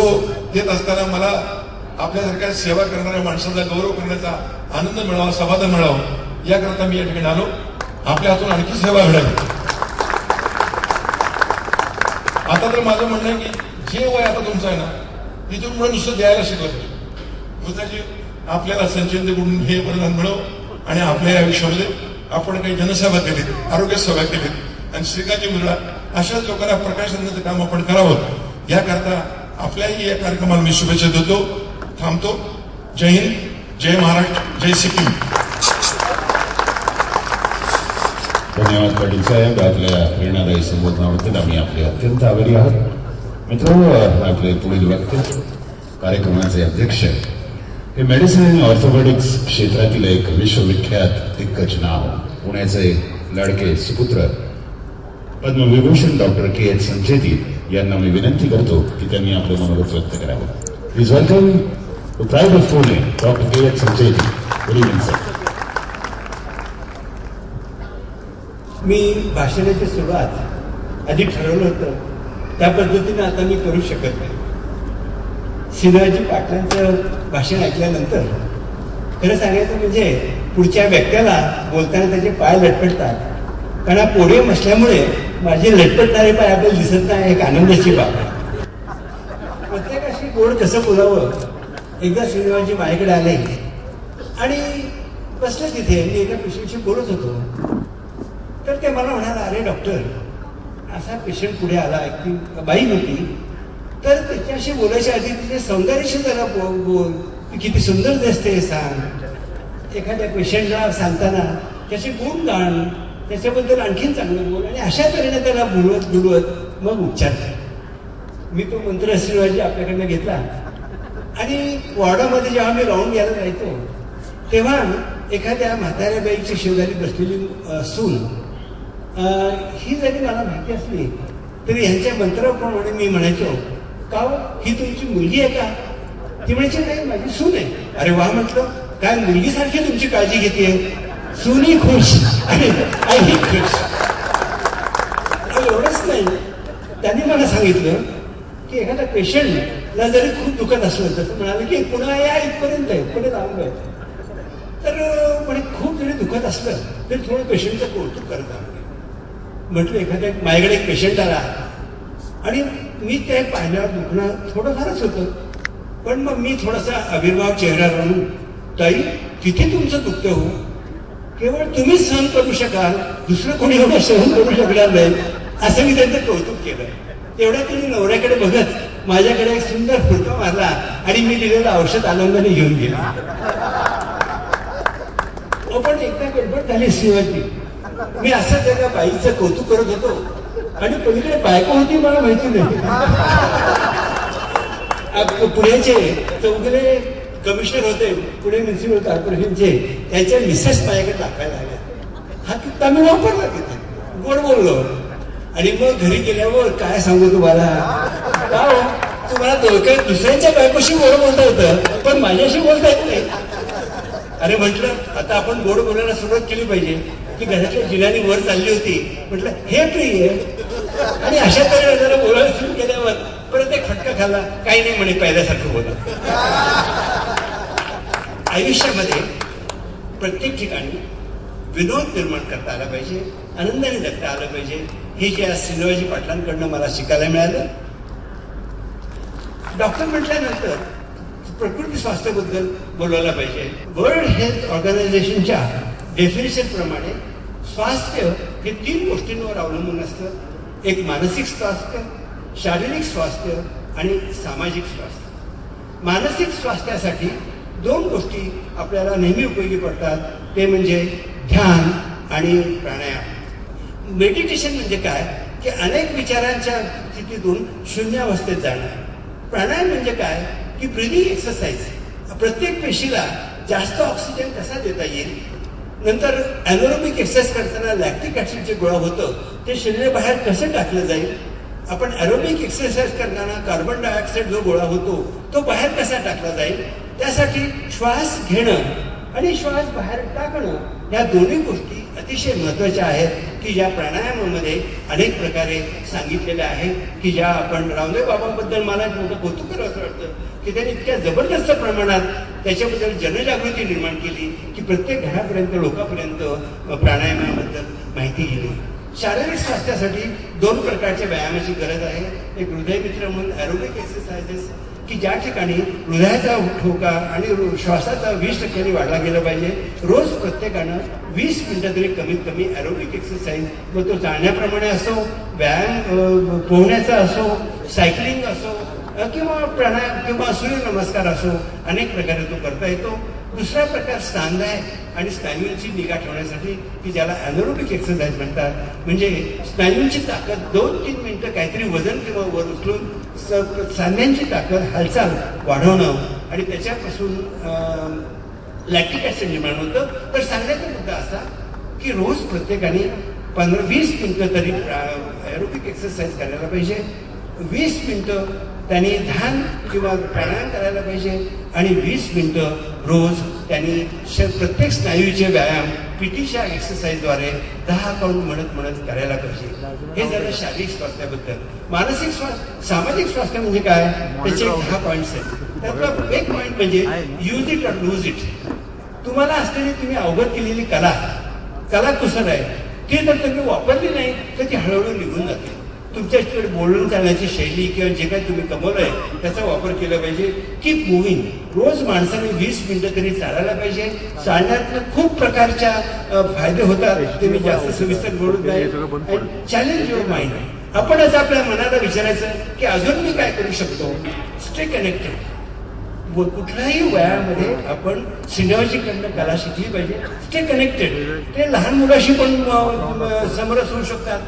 देत असताना मला आपल्यासारख्या सेवा करणाऱ्या माणसाचा गौरव करण्याचा आनंद मिळावा, समाधान मिळावं, याकरता मी या ठिकाणी आलो. आपल्या हातून आणखी सेवा घडावी. आता तर माझं म्हणणं आहे की जे वय आता तुमचं आहे ना, तिथून पुढे नुसतं द्यायला शिकलं पाहिजे. मुद्दाची आपल्याला संचेंदकडून हे वरदान मिळव आणि आपल्या आयुष्यामध्ये आपण काही जनसेवा केली, आरोग्य सेवा केली आणि श्रीकांत मुंदडा अशाच लोकांना प्रकाश आणण्याचं काम आपण करावं. याकरता आपल्याही या कार्यक्रमाला मी शुभेच्छा देतो. थांबतो. जय हिंद, जय महाराष्ट्र, जय सिक्कीम. धन्यवाद पाटील साहेब. आपल्या प्रेरणादायी संबोधनाबद्दल आम्ही आपले अत्यंत आभारी आहोत. मित्रांनो, आपले पुढील वक्ते कार्यक्रमाचे अध्यक्ष हे मेडिसिन आणि ऑर्थोपेडिक्स क्षेत्रातील एक विश्वविख्यात दिग्गज नाव, पुण्याचे लाडके सुपुत्र पद्मविभूषण डॉक्टर के.एच. संचेती यांना मी विनंती करतो की त्यांनी आपलं मनोगत व्यक्त करावं. Please welcome to pride of Pune doctor K H. Sancheti. Good evening sir. मी भाषणाची सुरुवात आधी ठरवलं होतं त्या पद्धतीने आता मी करू शकत नाही. शिवाजी पाटलांचं भाषण ऐकल्यानंतर खरं सांगायचं म्हणजे पुढच्या व्यक्तीला बोलताना त्याचे पाय लटपटतात, कारण हा पोडियम असल्यामुळे माझे लटपटणारे पाय आपल्याला दिसत नाही. एक आनंदाची बाब आहे. प्रत्येकाशी गोड कसं बोलावं. एकदा श्रीनिवासजी माझ्याकडे आले आणि बसले तिथे. मी एका पेशंटशी बोलत होतो तर ते मला म्हणाला, अरे डॉक्टर, असा पेशंट पुढे आला की बाई होती, तर त्याच्याशी बोलायच्या आधी तिचे सौंदर्याशी जरा बोल, किती सुंदर दिसते सांग. एखाद्या पेशंटला सांगताना त्याचे गुण गाण, त्याच्याबद्दल आणखीन चांगलं बोल, आणि अशा तऱ्हेने त्याला बुलवत मग उपचार कर. मी तो मंत्र श्रीवाजी आपल्याकडनं घेतला आणि वॉर्डामध्ये जेव्हा मी राऊंड घ्यायला जायचो तेव्हा एखाद्या म्हाताऱ्या बाईची शेजारी बसलेली सून ही जरी मला माहिती असली तरी ह्यांच्या मंत्राप्रमाणे मी म्हणायचो, का ही तुमची मुलगी आहे का? ती म्हणायची, नाही माझी सून आहे. अरे वा म्हटलं, काय मुलगीसारखी तुमची काळजी घेते. सूनही खुश आणि आईही खुश. एवढंच नाही, त्यांनी मला सांगितलं की एखाद्या पेशंटला जरी खूप दुखत असलं, तसं म्हणाले की पुन्हा या इथपर्यंत आहे, पुढे लांब आहे, तर म्हणे खूप जरी दुखत असलं तरी थोडं पेशंटचं कौतुक करता. म्हटलं एखाद्या माझ्याकडे एक पेशंट आला आणि मी ते पाहिल्यावर दुखणं थोडंफारच होतं, पण मग मी थोडासा आविर्भाव चेहऱ्यावर आणून, ताई तिथे तुमचं दुखतं हो, केवळ तुम्हीच सहन करू शकाल, दुसरं कोणी एवढं सहन करू शकणार नाही, असं मी त्यांचं कौतुक केलं. तेवढ्या त्यांनी नवऱ्याकडे बघत माझ्याकडे एक सुंदर फुलका मारला आणि मी दिलेलं औषध आनंदाने घेऊन गेला. पण एकदा गडबड झाली शिवाजी. मी असंच एका बाईचं कौतुक करत होतो आणि पलीकडे बायको होती मला माहिती नाही. पुण्याचे चौगुले कमिशनर होते, पुणे म्युन्सिपल कॉर्पोरेशनचे, त्यांच्या मिसेस माझ्याकडे दाखवायला आल्या. हा किस्सा मी वापरला तिथे, गोड बोललो. आणि मग घरी गेल्यावर काय सांगू तुम्हाला, का हो तुम्हाला दुसऱ्यांच्या बायकोशी गोड बोलता येतं पण माझ्याशी बोलता येत नाही. अरे म्हटलं, आता आपण गोड बोलायला सुरुवात केली पाहिजे. की घरातल्या जिलानी वर चालली होती, म्हटलं हे प्रिय, आणि अशा तऱ्हेने जरा बोलायला सुरू केल्यावर परत एक फटका खाल्ला, काही नाही म्हणे, पहिल्यासारखं बोला. आयुष्यामध्ये प्रत्येक ठिकाणी विनोद निर्माण करता आला पाहिजे, आनंदाने जगता आलं पाहिजे. हे जे आज शिवाजी पाटलांकडनं मला शिकायला मिळालं. डॉक्टर म्हटल्यानंतर प्रकृती स्वास्थ्याबद्दल बोलायला पाहिजे. वर्ल्ड हेल्थ ऑर्गनायझेशनच्या डेफिनेशन प्रमाणे स्वास्थ्य हे 3 गोष्टींवर अवलंबून असतं. एक मानसिक स्वास्थ्य, शारीरिक स्वास्थ्य आणि सामाजिक स्वास्थ्य. मानसिक स्वास्थ्यासाठी 2 गोष्टी आपल्याला नेहमी उपयोगी पडतात, ते म्हणजे ध्यान आणि प्राणायाम. मेडिटेशन म्हणजे काय की अनेक विचारांच्या स्थितीतून शून्यावस्थेत जाणं. प्राणायाम म्हणजे काय की ब्रीदिंग एक्सरसाइज, प्रत्येक पेशीला जास्त ऑक्सिजन कसा देता येईल. नंतर ॲनोरोबिक एक्सरसाइज करताना लॅक्टिक ऍसिड जे गोळा होतं ते शरीराबाहेर कसं टाकलं जाईल. आपण ॲरोबिक एक्सरसाइज करताना कार्बन डायऑक्साईड जो गोळा होतो तो बाहेर कसा टाकला जाईल, त्यासाठी श्वास घेणं आणि श्वास बाहेर टाकणं या दोन्ही गोष्टी अतिशय महत्त्वाच्या आहेत, की ज्या प्राणायामामध्ये अनेक प्रकारे सांगितलेल्या आहेत, की ज्या आपण रामदेव बाबांबद्दल मला एक मोठं कौतुक करावं वाटतं की त्यांनी इतक्या जबरदस्त प्रमाणात त्याच्याबद्दल जनजागृती निर्माण केली की प्रत्येक घरापर्यंत लोकांपर्यंत प्राणायामाबद्दल माहिती गेली. शारीरिक स्वास्थ्यासाठी 2 प्रकारच्या व्यायामाची गरज आहे. एक हृदयमित्र म्हणून ॲरोबिक एक्सरसाइजेस, की ज्या ठिकाणी हृदयाचा ठोका आणि श्वासाचा 20% वाढला गेला पाहिजे. रोज प्रत्येकानं 20 मिनिटं तरी कमीत कमी ॲरोबिक एक्सरसाइज, मग तो चालण्याप्रमाणे असो, व्यायाम पोहण्याचा असो, सायकलिंग असो किंवा प्राणायाम किंवा सूर्यनमस्कार असो, अनेक प्रकारे तो करता येतो. दुसरा प्रकार सांधा आणि स्नायूंची निगा ठेवण्यासाठी, की ज्याला ॲनोरोबिक एक्सरसाइज म्हणतात. म्हणजे स्नायूंची ताकद 2-3 मिनिटं काहीतरी वजन किंवा वर उचलून सांध्यांची ताकद हालचाल वाढवणं आणि त्याच्यापासून लॅक्टिक ॲसिड निर्माण होतं. तर सांगण्याचा मुद्दा असा की रोज प्रत्येकाने 15-20 मिनिटं तरी ॲरोबिक एक्सरसाइज करायला पाहिजे. 20 मिनिटं त्यांनी ध्यान किंवा प्राणायाम करायला पाहिजे आणि 20 मिनिटं रोज त्यांनी प्रत्येक स्नायूचे व्यायाम पीटीच्या एक्सरसाइजद्वारे 10 काउंट म्हणत करायला पाहिजे. हे झालं शारीरिक स्वास्थ्याबद्दल. मानसिक स्वास्थ्य, सामाजिक स्वास्थ्य म्हणजे काय, त्याचे 10 पॉईंट्स आहेत. त्यातला एक पॉईंट म्हणजे use it or lose it. तुम्हाला असलेली तुम्ही अवगत केलेली कला कुसर आहे, ती जर तुम्ही वापरली नाही तर ती हळूहळू निघून जाते. तुमच्याकडे बोलून चालण्याची शैली किंवा जे काही तुम्ही कमवलंय त्याचा वापर केला पाहिजे. Keep moving. रोज माणसाने 20 मिनिटं तरी चालायला पाहिजे. चालण्यातनं खूप प्रकारच्या फायदे होतात, ते मी जास्त सविस्तर बोलत नाही. Challenge your mind. आपणच आपल्या मनाला विचारायचं की अजून मी काय करू शकतो. Stay connected. कुठल्याही वयामध्ये आपण सिनेमाची कला शिकली पाहिजे. Stay connected. ते लहान मुलाशी पण समरस होऊ शकतात,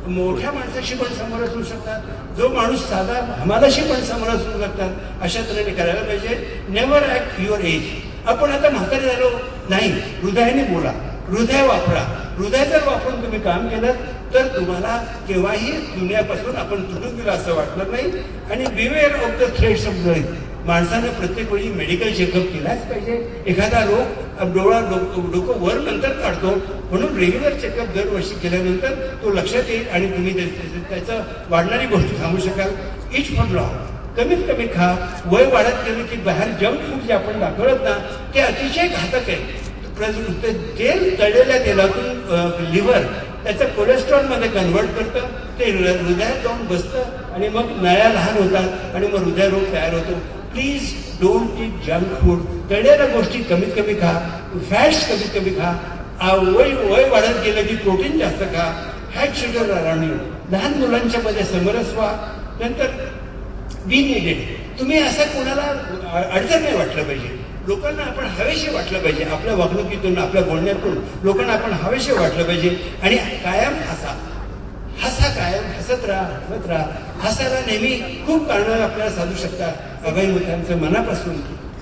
मोठ्या माणसाशी पण समरस होऊ शकतात, जो माणूस साधा हमालाशी पण समरस होऊ शकतात. अशा तऱ्हेने करायला पाहिजे. Never act your age. आपण आता म्हातारे झालो नाही, हृदयाने बोला, हृदय वापरा. हृदय जर वापरून तुम्ही काम केलं तर तुम्हाला केव्हाही दुनियापासून आपण तुटून गेलो असं वाटणार नाही. आणि बिवेअर of the threads of life. माणसानं प्रत्येक वेळी मेडिकल चेकअप केलाच पाहिजे. एखादा रोग डोकं वर नंतर काढतो, म्हणून रेग्युलर चेकअप दरवर्षी केल्यानंतर तो लक्षात येईल आणि तुम्ही त्याचं वाढणारी गोष्टी थांबू शकाल. It for long. कमीत कमी खा. वय वाढत गेलं की बाहेर जंक फूड जे आपण दाखवत ना ते अतिशय घातक आहे. तेल तळलेल्या तेलातून लिव्हर त्याचं कोलेस्ट्रॉल मध्ये कन्व्हर्ट करतं, ते हृदयात जाऊन बसतं आणि मग नळ्या लहान होतात आणि मग हृदयरोग तयार होतो. Please don't eat junk food. तळलेल्या गोष्टी कमीत कमी खा. फॅट्स कमीत कमी खा. वय वाढत गेलं की प्रोटीन जास्त खा. Fat sugar around you. लहान मुलांच्या मध्ये समरस व्हा. नंतर बी निडेड. तुम्ही असं कोणाला अडचण नाही वाटलं पाहिजे. लोकांना आपण हवेशी वाटलं पाहिजे. आपल्या वागणुकीतून, आपल्या बोलण्यातून लोकांना आपण हवेशी वाटलं पाहिजे. आणि कायम हसा कायम हसत राहा. हसायला नेहमी खूप कारणं आपल्याला साधू शकतात. अभयमुखांचं मनापासून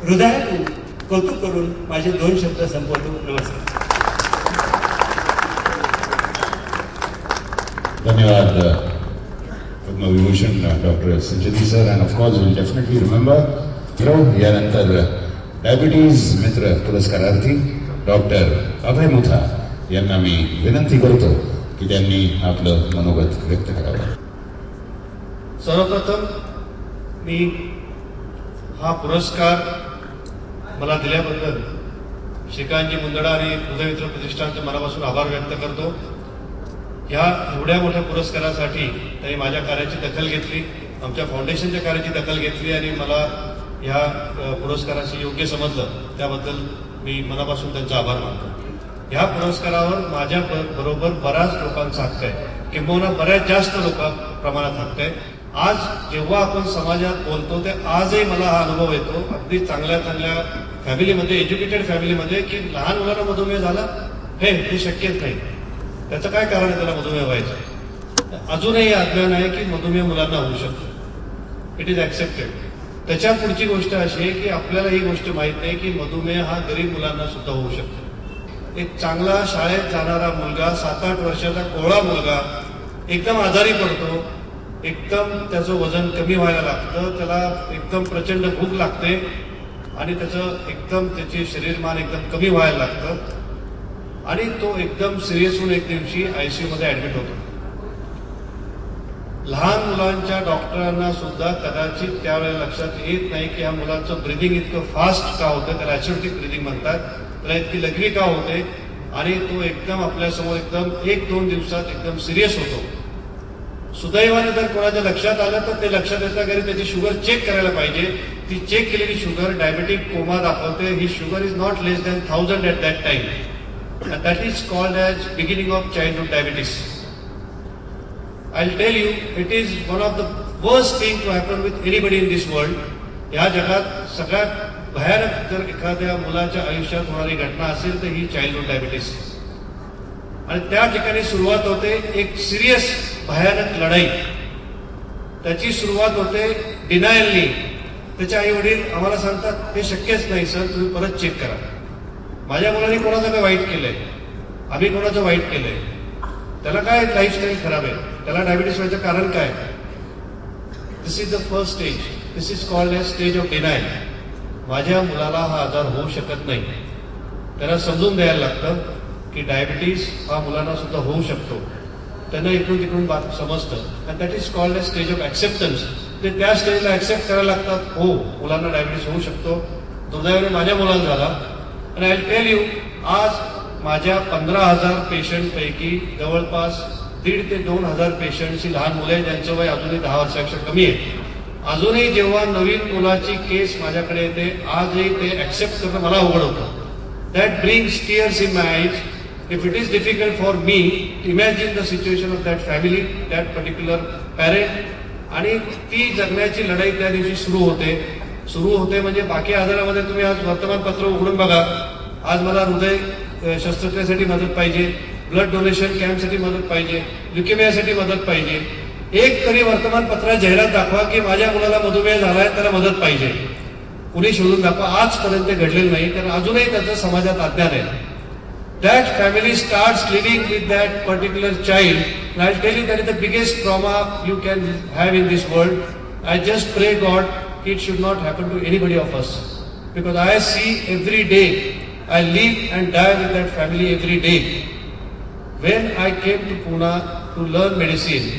हृदयातून कौतुक करून माझे 2 शब्द संपवतो. नमस्कार. धन्यवाद Padma Vibhushan doctor Sancheti sir. And of course will definitely remember. यानंतर डायबिटीज मित्र पुरस्कारार्थी डॉक्टर अभय मुथा यांना मी विनंती करतो की त्यांनी आपलं मनोगत व्यक्त करावं. सर्वप्रथम मी हा पुरस्कार मला दिल्याबद्दल श्रीकांतजी मुंदडा आणि हृदयमित्र प्रतिष्ठानचे मनापासून आभार व्यक्त करतो. ह्या एवढ्या मोठ्या पुरस्कारासाठी त्यांनी माझ्या कार्याची दखल घेतली, आमच्या फाउंडेशनच्या कार्याची दखल घेतली आणि मला ह्या पुरस्काराशी योग्य समजलं, त्याबद्दल मी मनापासून त्यांचा आभार मानतो. ह्या पुरस्कारावर माझ्या बरोबर बऱ्याच लोकांचा हक्क आहे, किंबहुना बऱ्याच जास्त प्रमाणात हक्क आहे. आज जेव्हा आपण समाजात बोलतो ते आजही मला हा अनुभव येतो अगदी चांगल्या फॅमिलीमध्ये, एज्युकेटेड फॅमिलीमध्ये, की लहान मुलांना मधुमेह झाला हे शक्यच नाही. त्याचं काय कारण आहे त्याला मधुमेह व्हायचं? अजूनही अज्ञान आहे की मधुमेह मुलांना होऊ शकतो. It is accepted. त्याच्या पुढची गोष्ट अशी आहे की आपल्याला ही गोष्ट माहित नाही की मधुमेह हा गरीब मुलांना सुद्धा होऊ शकतो. एक चांगला शाळेत जाणारा मुलगा, 7-8 वर्षाचा कोवळा मुलगा एकदम आजारी पडतो एकदम त्याचं वजन कमी व्हायला लागतं, त्याला एकदम प्रचंड भूक लागते आणि त्याचं एकदम त्याचे शरीरमान एकदम कमी व्हायला लागतं आणि तो एकदम सिरियस होऊन एक दिवशी ICU मध्ये ऍडमिट होतो. लहान मुलांच्या डॉक्टरांना सुद्धा कदाचित त्यावेळेला लक्षात येत नाही की ह्या मुलाचं ब्रिदिंग इतकं फास्ट का होतं, त्याला ॲसिडिक ब्रिदिंग म्हणतात, त्याला इतकी लघवी का होते आणि तो एकदम आपल्यासमोर एकदम 1-2 दिवसात एकदम सिरियस होतो. सुदैवाने जर कोणाच्या लक्षात आलं तर ते लक्षात येतं घरी त्याची शुगर चेक करायला पाहिजे. ती चेक केलेली शुगर डायबेटिक कोमा दाखवते. ही sugar is not less than 1000 at that time. And that is called as beginning of childhood diabetes. I'll tell you, it is one of the worst thing to happen with anybody in this world. या जगात सगळ्यात भयानक जर एखाद्या मुलाच्या आयुष्यात होणारी घटना असेल तर ही चाइल्डहुड डायबिटीस. आणि त्या ठिकाणी सुरुवात होते एक सिरियस भयानक लढाई. त्याची सुरुवात होते डिनायलनी. त्याचे आई वडील आम्हाला सांगतात हे शक्यच नाही सर, तुम्ही परत चेक करा. माझ्या मुलांनी कोणाचं काय वाईट केलंय, आम्ही कोणाचं वाईट केलंय, त्याला काय लाईफस्टाईल खराब आहे, त्याला डायबिटीस व्हायचं कारण काय. This is the first stage. This is called age stage of denial. माझ्या मुलाला हा आजार होऊ शकत नाही. त्याला समजून द्यायला लागतं की डायबिटीस हा मुलांना सुद्धा होऊ शकतो. त्यांना इकडून तिकडून बात समजतं and that is called age stage of acceptance. ते त्या स्टेजला ऍक्सेप्ट करायला लागतात, हो मुलांना डायबिटीस होऊ शकतो. दुर्दैवाने माझ्या मुलांना झाला. आणि आय टेल यू, आज माझ्या 15,000 पेशंटपैकी जवळपास 1,500 ते 2,000 पेशंटची लहान मुलं आहेत ज्यांचं वय अजूनही 10 वर्षापेक्षा कमी आहे. अजूनही जेव्हा नवीन मुलाची केस माझ्याकडे येते, आजही ते ऍक्सेप्ट करणं मला अवघड होतं. That brings tears in my eyes. If it is difficult for me, imagine the situation of that family, that particular parent. आणि ती जगण्याची लढाई त्या दिवशी सुरू होते म्हणजे बाकी आजारामध्ये तुम्ही आज वर्तमानपत्र उघडून बघा. आज मला हृदय शस्त्रक्रियेसाठी मदत पाहिजे, ब्लड डोनेशन कॅम्पसाठी मदत पाहिजे, ल्युकेमियासाठी मदत पाहिजे. एक तरी वर्तमानपत्रात जाहिरात दाखवा की माझ्या मुलाला मधुमेह झालाय, त्याला मदत पाहिजे. कुणी शोधून दाखवा. आजपर्यंत घडलेलं नाही, कारण अजूनही त्याचं समाजात अज्ञान आहे. That family starts living with that particular child. And I'll tell you that is the biggest trauma you can have in this world. I just pray God it should not happen to anybody of us. Because I see every day, I live and die with that family every day. When I came to Pune to learn medicine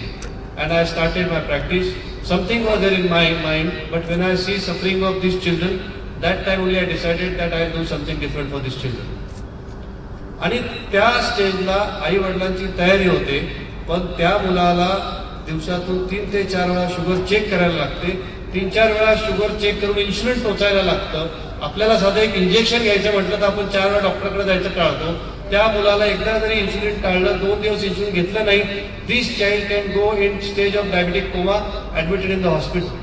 and I started my practice, something was there in my mind, but when I see suffering of these children, that time only I decided that I'll do something different for these children. आणि त्या स्टेजला आई वडिलांची तयारी होते, पण त्या मुलाला दिवसातून 3 ते 4 वेळा शुगर चेक करायला लागते. 3-4 वेळा शुगर चेक करून इन्सुलिन टोचायला लागतं. आपल्याला साधं एक इंजेक्शन घ्यायचं म्हटलं तर आपण 4 वेळा डॉक्टरकडे जायचं टाळतो. त्या मुलाला एकदा जरी इन्सुलिन टाळलं, 2 दिवस इन्सुलिन घेतलं नाही, this child can go in stage of diabetic coma, admitted in the hospital.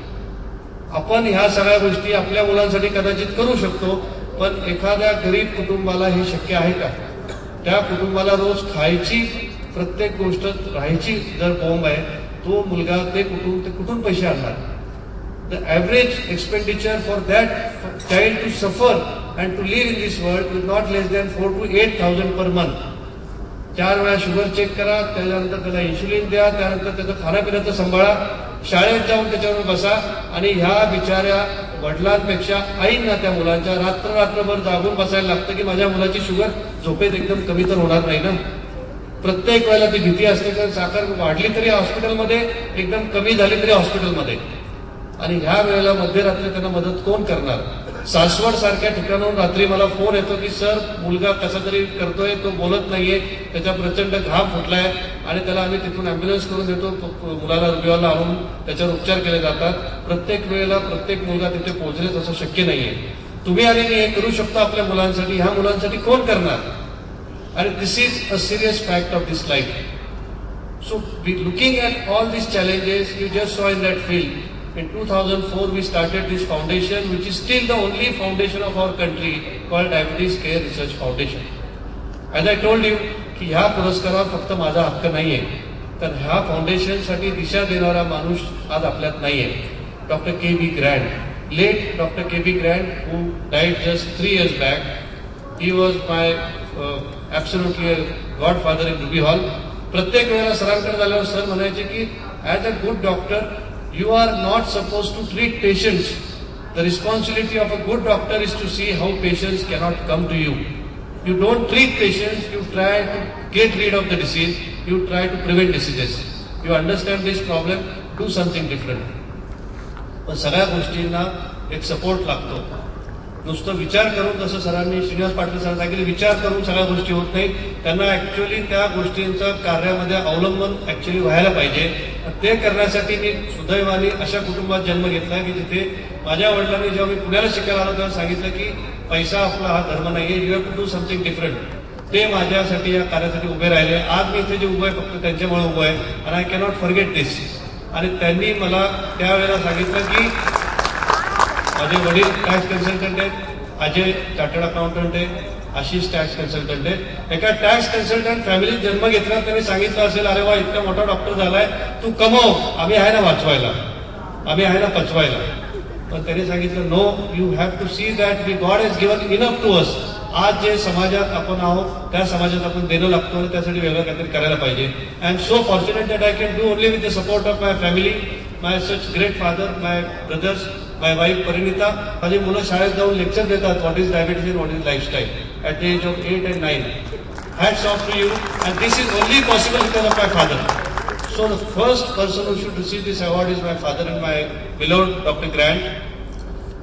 आपण ह्या सगळ्या गोष्टी आपल्या मुलांसाठी कदाचित करू शकतो, पण एखाद्या गरीब कुटुंबाला हे शक्य आहे का. त्या कुटुंबाला रोज खायची प्रत्येक गोष्ट राहायची जर बोंब आहे, तो मुलगा ते कुठून पैसे आणणार. The average expenditure for that child to suffer and to live in this world is not less than 4,000 to 8,000 per month. 4 वेळा शुगर चेक करा, त्याच्यानंतर त्याला इन्शुलिन द्या, त्यानंतर त्याचं खाण्यापिण्याचं सांभाळा, शाळेत जाऊन त्याच्यावर बसा. आणि ह्या बिचाऱ्या वडिलांपेक्षा आईंना त्या मुलांच्या रात्रभर जागून बसायला लागतं की माझ्या मुलाची शुगर झोपेत एकदम कमी तर होणार नाही ना. प्रत्येक वेळेला ती भीती असते, कारण साखर वाढली तरी हॉस्पिटलमध्ये, एकदम कमी झाली तरी हॉस्पिटलमध्ये. आणि ह्या वेळेला मध्यरात्री त्यांना मदत कोण करणार. सासवड सारख्या ठिकाणाहून रात्री मला फोन येतो की सर मुलगा कसा तरी करतोय, तो बोलत नाहीये, त्याचा प्रचंड घाम फुटलाय आणि त्याला आम्ही तिथून अँब्युलन्स करून देतो. मुलाला रुग्णालयाला आणून त्याच्यावर उपचार केले जातात. प्रत्येक वेळेला प्रत्येक मुलगा तिथे पोहोचलेच असं शक्य नाहीये. तुम्ही आणि मी हे करू शकतो आपल्या मुलांसाठी. ह्या मुलांसाठी कोण करणार. आणि this is a serious fact of this life. So looking at all this challenges you just saw in that field. In 2004, we started this foundation, which is still the only foundation of our country called Diabetes Care Research Foundation. As I told you, की ह्या पुरस्कारावर फक्त माझा हक्क नाहीये, तर ह्या फाउंडेशनसाठी दिशा देणारा माणूस आज आपल्यात नाहीये. Doctor K.B. Grant, late Dr. K.B. Grant, who died just 3 years back. He was my absolutely godfather in Ruby Hall. प्रत्येक वेळेला सरांकडे झाल्यावर सर म्हणायचे की As a good doctor, you are not supposed to treat patients. The responsibility of a good doctor is to see how patients cannot come to you. You don't treat patients, you try to get rid of the disease, you try to prevent diseases. You understand this problem, do something different. पण सगळ्या गोष्टींना एक support लागतो. नुसतं विचार करून, जसं सरांनी श्रीनिवास पाटील सरांनी सांगितलं, विचार करून सगळ्या गोष्टी होत नाही. त्यांना ऍक्च्युअली त्या गोष्टींचं कार्यामध्ये अवलंबन ऍक्च्युअली व्हायला पाहिजे. ते करण्यासाठी मी सुदैवाने अशा कुटुंबात जन्म घेतला की जिथे माझ्या वडिलांनी जेव्हा मी पुण्याला शिकायला आलो तेव्हा सांगितलं की पैसा आपला हा धर्म नाहीये, you have to do something different. ते माझ्यासाठी या कार्यासाठी उभे राहिले. आज मी इथे जे उभं आहे फक्त त्यांच्यामुळे उभं आहे. आणि आय कॅनॉट फॉरगेट दिस. आणि त्यांनी मला त्यावेळेला सांगितलं की माझे वडील टॅक्स कन्सल्टंट आहेत, अजय चार्टर्ड अकाउंटंट आहे, आशिष टॅक्स कन्सल्टंट आहे. एका टॅक्स कन्सल्टंट फॅमिलीत जन्म घेतला, त्यांनी सांगितलं असेल, अरे वा इतका मोठा डॉक्टर झालाय, तू कमव, आम्ही आहे ना वाचवायला, आम्ही आहे ना पचवायला. पण त्यांनी सांगितलं no, you have to see that we god has given enough to us. आज जे समाजात आपण आहोत त्या समाजात आपण देणं लागतो आणि त्यासाठी वेगळं काहीतरी करायला पाहिजे. I am so fortunate that I can do only with the support of my family, my such great father, my brothers, my wife Parinita. माझी मुलं शाळेत जाऊन लेक्चर देतात, what is diabetes and what is lifestyle at the age of 8 and 9. Hats off to you, and this is only possible because of my father. So the first person who should receive this award is my father and my beloved Dr. Grant.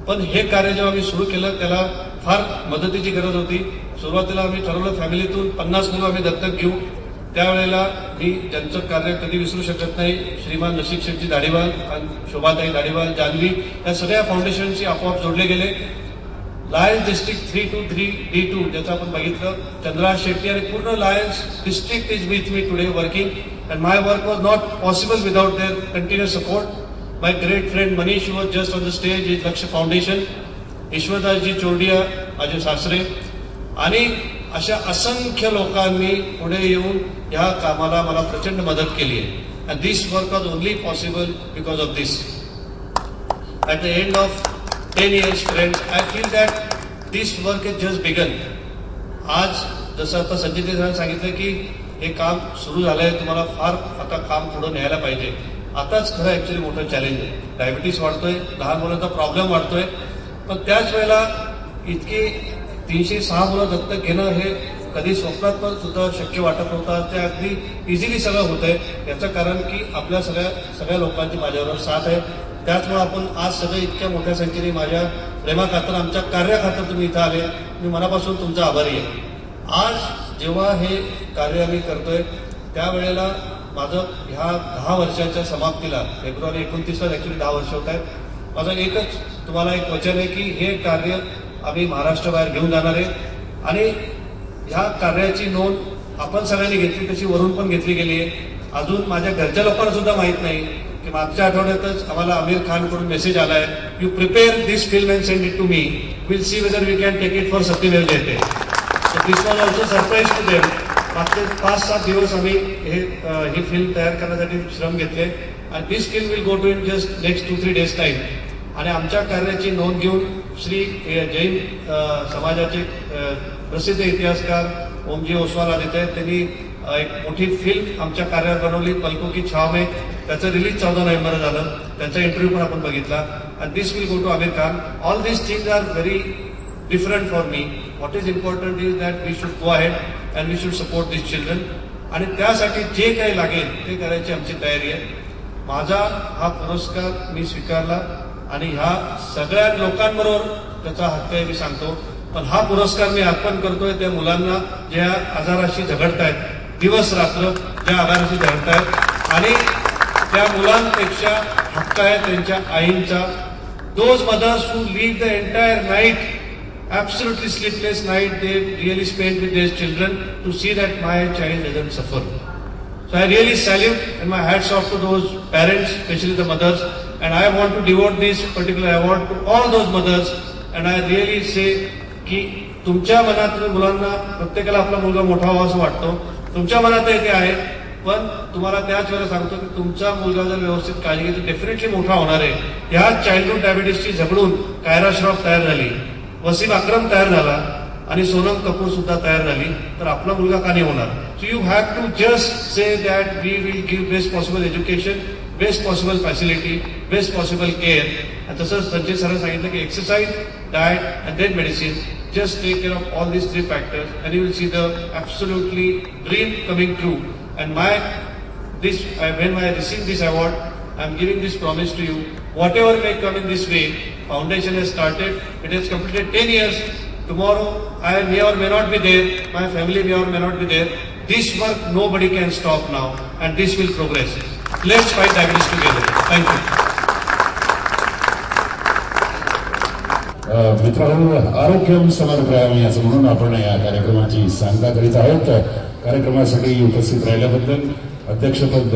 पण हे कार्य जेव्हा आम्ही सुरू केलं त्याला फार मदतीची गरज होती. सुरुवातीला आम्ही ठरवलं फॅमिलीतून 50 मुलं आम्ही दत्तक घेऊ. त्यावेळेला मी ज्यांचं कार्य कधी विसरू शकत नाही, श्रीमान नशीब शेठजी दाढीवाल, शोभाताई दाढीवाल, जान्हवी, या सगळ्या फाउंडेशनशी आपोआप जोडले गेले. लायन्स डिस्ट्रिक्ट 323D2 ज्याचं आपण बघितलं, चंद्रराज शेट्टी आणि पूर्ण lions district is with me today working. And my work was not possible without their continuous support. My great friend Manish, who was just on the stage, is Lakshya Foundation, Ishwardasji Chordia, माझे सासरे, आणि अशा असंख्य लोकांनी पुढे येऊन या कामाला मला प्रचंड मदत केली आहे. And this work was only possible because of this. At the end of 10 years, friends, I feel that this work has just begun. आज जसं आता संजय सरांनी सांगितलं की हे काम सुरू झालंय, तुम्हाला फार आता काम पुढे न्यायला पाहिजे. आताच खरं ऍक्च्युअली मोठं चॅलेंज आहे. डायबिटीस वाढतोय, लहान मुलांचा प्रॉब्लेम वाढतोय, पण त्याच वेळेला इतकी 306 मुलं दत्तक घेणं हे कधी स्वप्नात पण सुद्धा शक्य वाटत नव्हतं. ते अगदी इझिली सगळं होतंय. याचं कारण की आपल्या सगळ्या लोकांची माझ्याबरोबर साथ आहे. त्याचमुळे आपण आज सगळे इतक्या मोठ्या संख्येने माझ्या प्रेमाखातर, आमच्या कार्याखातर तुम्ही इथं आले. मी मनापासून तुमचा आभारी आहे. आज जेव्हा हे कार्य आम्ही करतोय त्यावेळेला माझं ह्या 10 वर्षाच्या समाप्तीला फेब्रुवारी 29ला ऍक्च्युअली 10 वर्ष होत आहेत. माझं एकच तुम्हाला एक वचन आहे की हे कार्य आम्ही महाराष्ट्राबाहेर घेऊन जाणार आहे. आणि ह्या कार्याची नोंद आपण सगळ्यांनी घेतली, तशी वरून पण घेतली गेली आहे. अजून माझ्या घरच्या लोकांना सुद्धा माहित नाही की मागच्या आठवड्यातच आम्हाला आमिर खानकडून मेसेज आलाय, you prepare this film and send it to me, will see whether we can take it for Satyamev Jayate. This was also surprise to them. मागचे 5-7 दिवस आम्ही ही फिल्म तयार करण्यासाठी श्रम घेतले. आणि this film will go to in just next 2-3 days time. आणि आमच्या कार्याची नोंद घेऊन श्री जैन समाजाचे प्रसिद्ध इतिहासकार ओमजी ओसवाल आदित्य आहेत, त्यांनी एक मोठी फिल्म आमच्या कार्यावर बनवली, पलकों की छाव में. त्याचं रिलीज 14 नोव्हेंबर झालं. त्यांचा इंटरव्ह्यू पण आपण बघितला. आणि this will go to Aamir Khan. All this things are very different for me. What is important is that we should go ahead and we should support these children. आणि त्यासाठी जे काही लागेल ते करायची आमची तयारी आहे. माझा हा पुरस्कार मी स्वीकारला आणि ह्या सगळ्या लोकांबरोबर त्याचा हक्क आहे मी सांगतो. पण हा पुरस्कार मी अर्पण करतोय त्या मुलांना ज्या आजाराशी झगडतायत, दिवस रात्र ज्या आजाराशी झगडतायत, आणि त्या मुलांपेक्षा हक्क आहे त्यांच्या आईंचा. Those mothers who leave the entire night, absolutely sleepless night, they really spend with their children to see that my child doesn't suffer. So I really salute and my hats off to those parents, especially the mothers, and I want to devote this particular award to all those mothers. And I really say की तुमच्या मनात मुलांना, प्रत्येकाला आपला मुलगा मोठा व्हावा असं वाटतो, तुमच्या मनात ते आहे. पण तुम्हाला त्याच वेळेला सांगतो की तुमचा मुलगा जर व्यवस्थित काळजी घेतली डेफिनेटली मोठा होणार आहे. ह्या चाइल्डहुड डायबिटीसची झगडून कायरा श्रॉफ तयार झाली, वसीम अक्रम तयार झाला आणि सोनम कपूर सुद्धा तयार झाली, तर आपला मुलगा का नाही होणार? So you have to just say that we will give best possible education, best possible facility, best possible care. आणि तसंच संजय सरांनी सांगितलं की exercise, diet and then medicine. Just take care of all these 3 factors and you will see the absolutely dream coming true. And when I receive this award, I am giving this promise to you. Whatever may come in this way, foundation has started. It has completed 10 years. Tomorrow I may or may not be there. My family may or may not be there. This work nobody can stop now, and this will progress. Let's fight diabetes together. Thank you. मित्रांनो, आरोग्यम समर्पयामि असं म्हणून आपण या कार्यक्रमाची सांगता करीत आहोत. कार्यक्रमासाठी उपस्थित राहिल्याबद्दल, अध्यक्षपद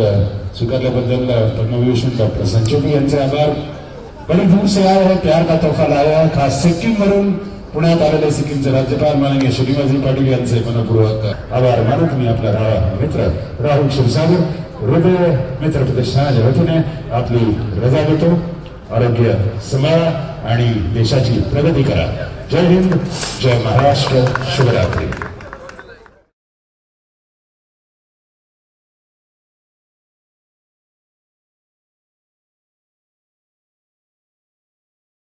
स्वीकारल्याबद्दल पद्मविभूषण डॉक्टर संचेती यांचे आभार. बड़ी दूर से आए हैं, प्यार का तोहफा लाया है. खास सिक्कीम वरून पुण्यात आलेले सिक्कीमचे राज्यपाल माननीय श्रीनिवासजी पाटील यांचे मनपूर्वक आभार मानत मी आपला मित्र राहुल क्षीरसागर हृदय मित्र प्रतिष्ठानाच्या वतीने आपली रजा घेतो. आरोग्य सांभाळा आणि देशाची प्रगती करा. जय हिंद, जय महाराष्ट्र, शुभरात्री.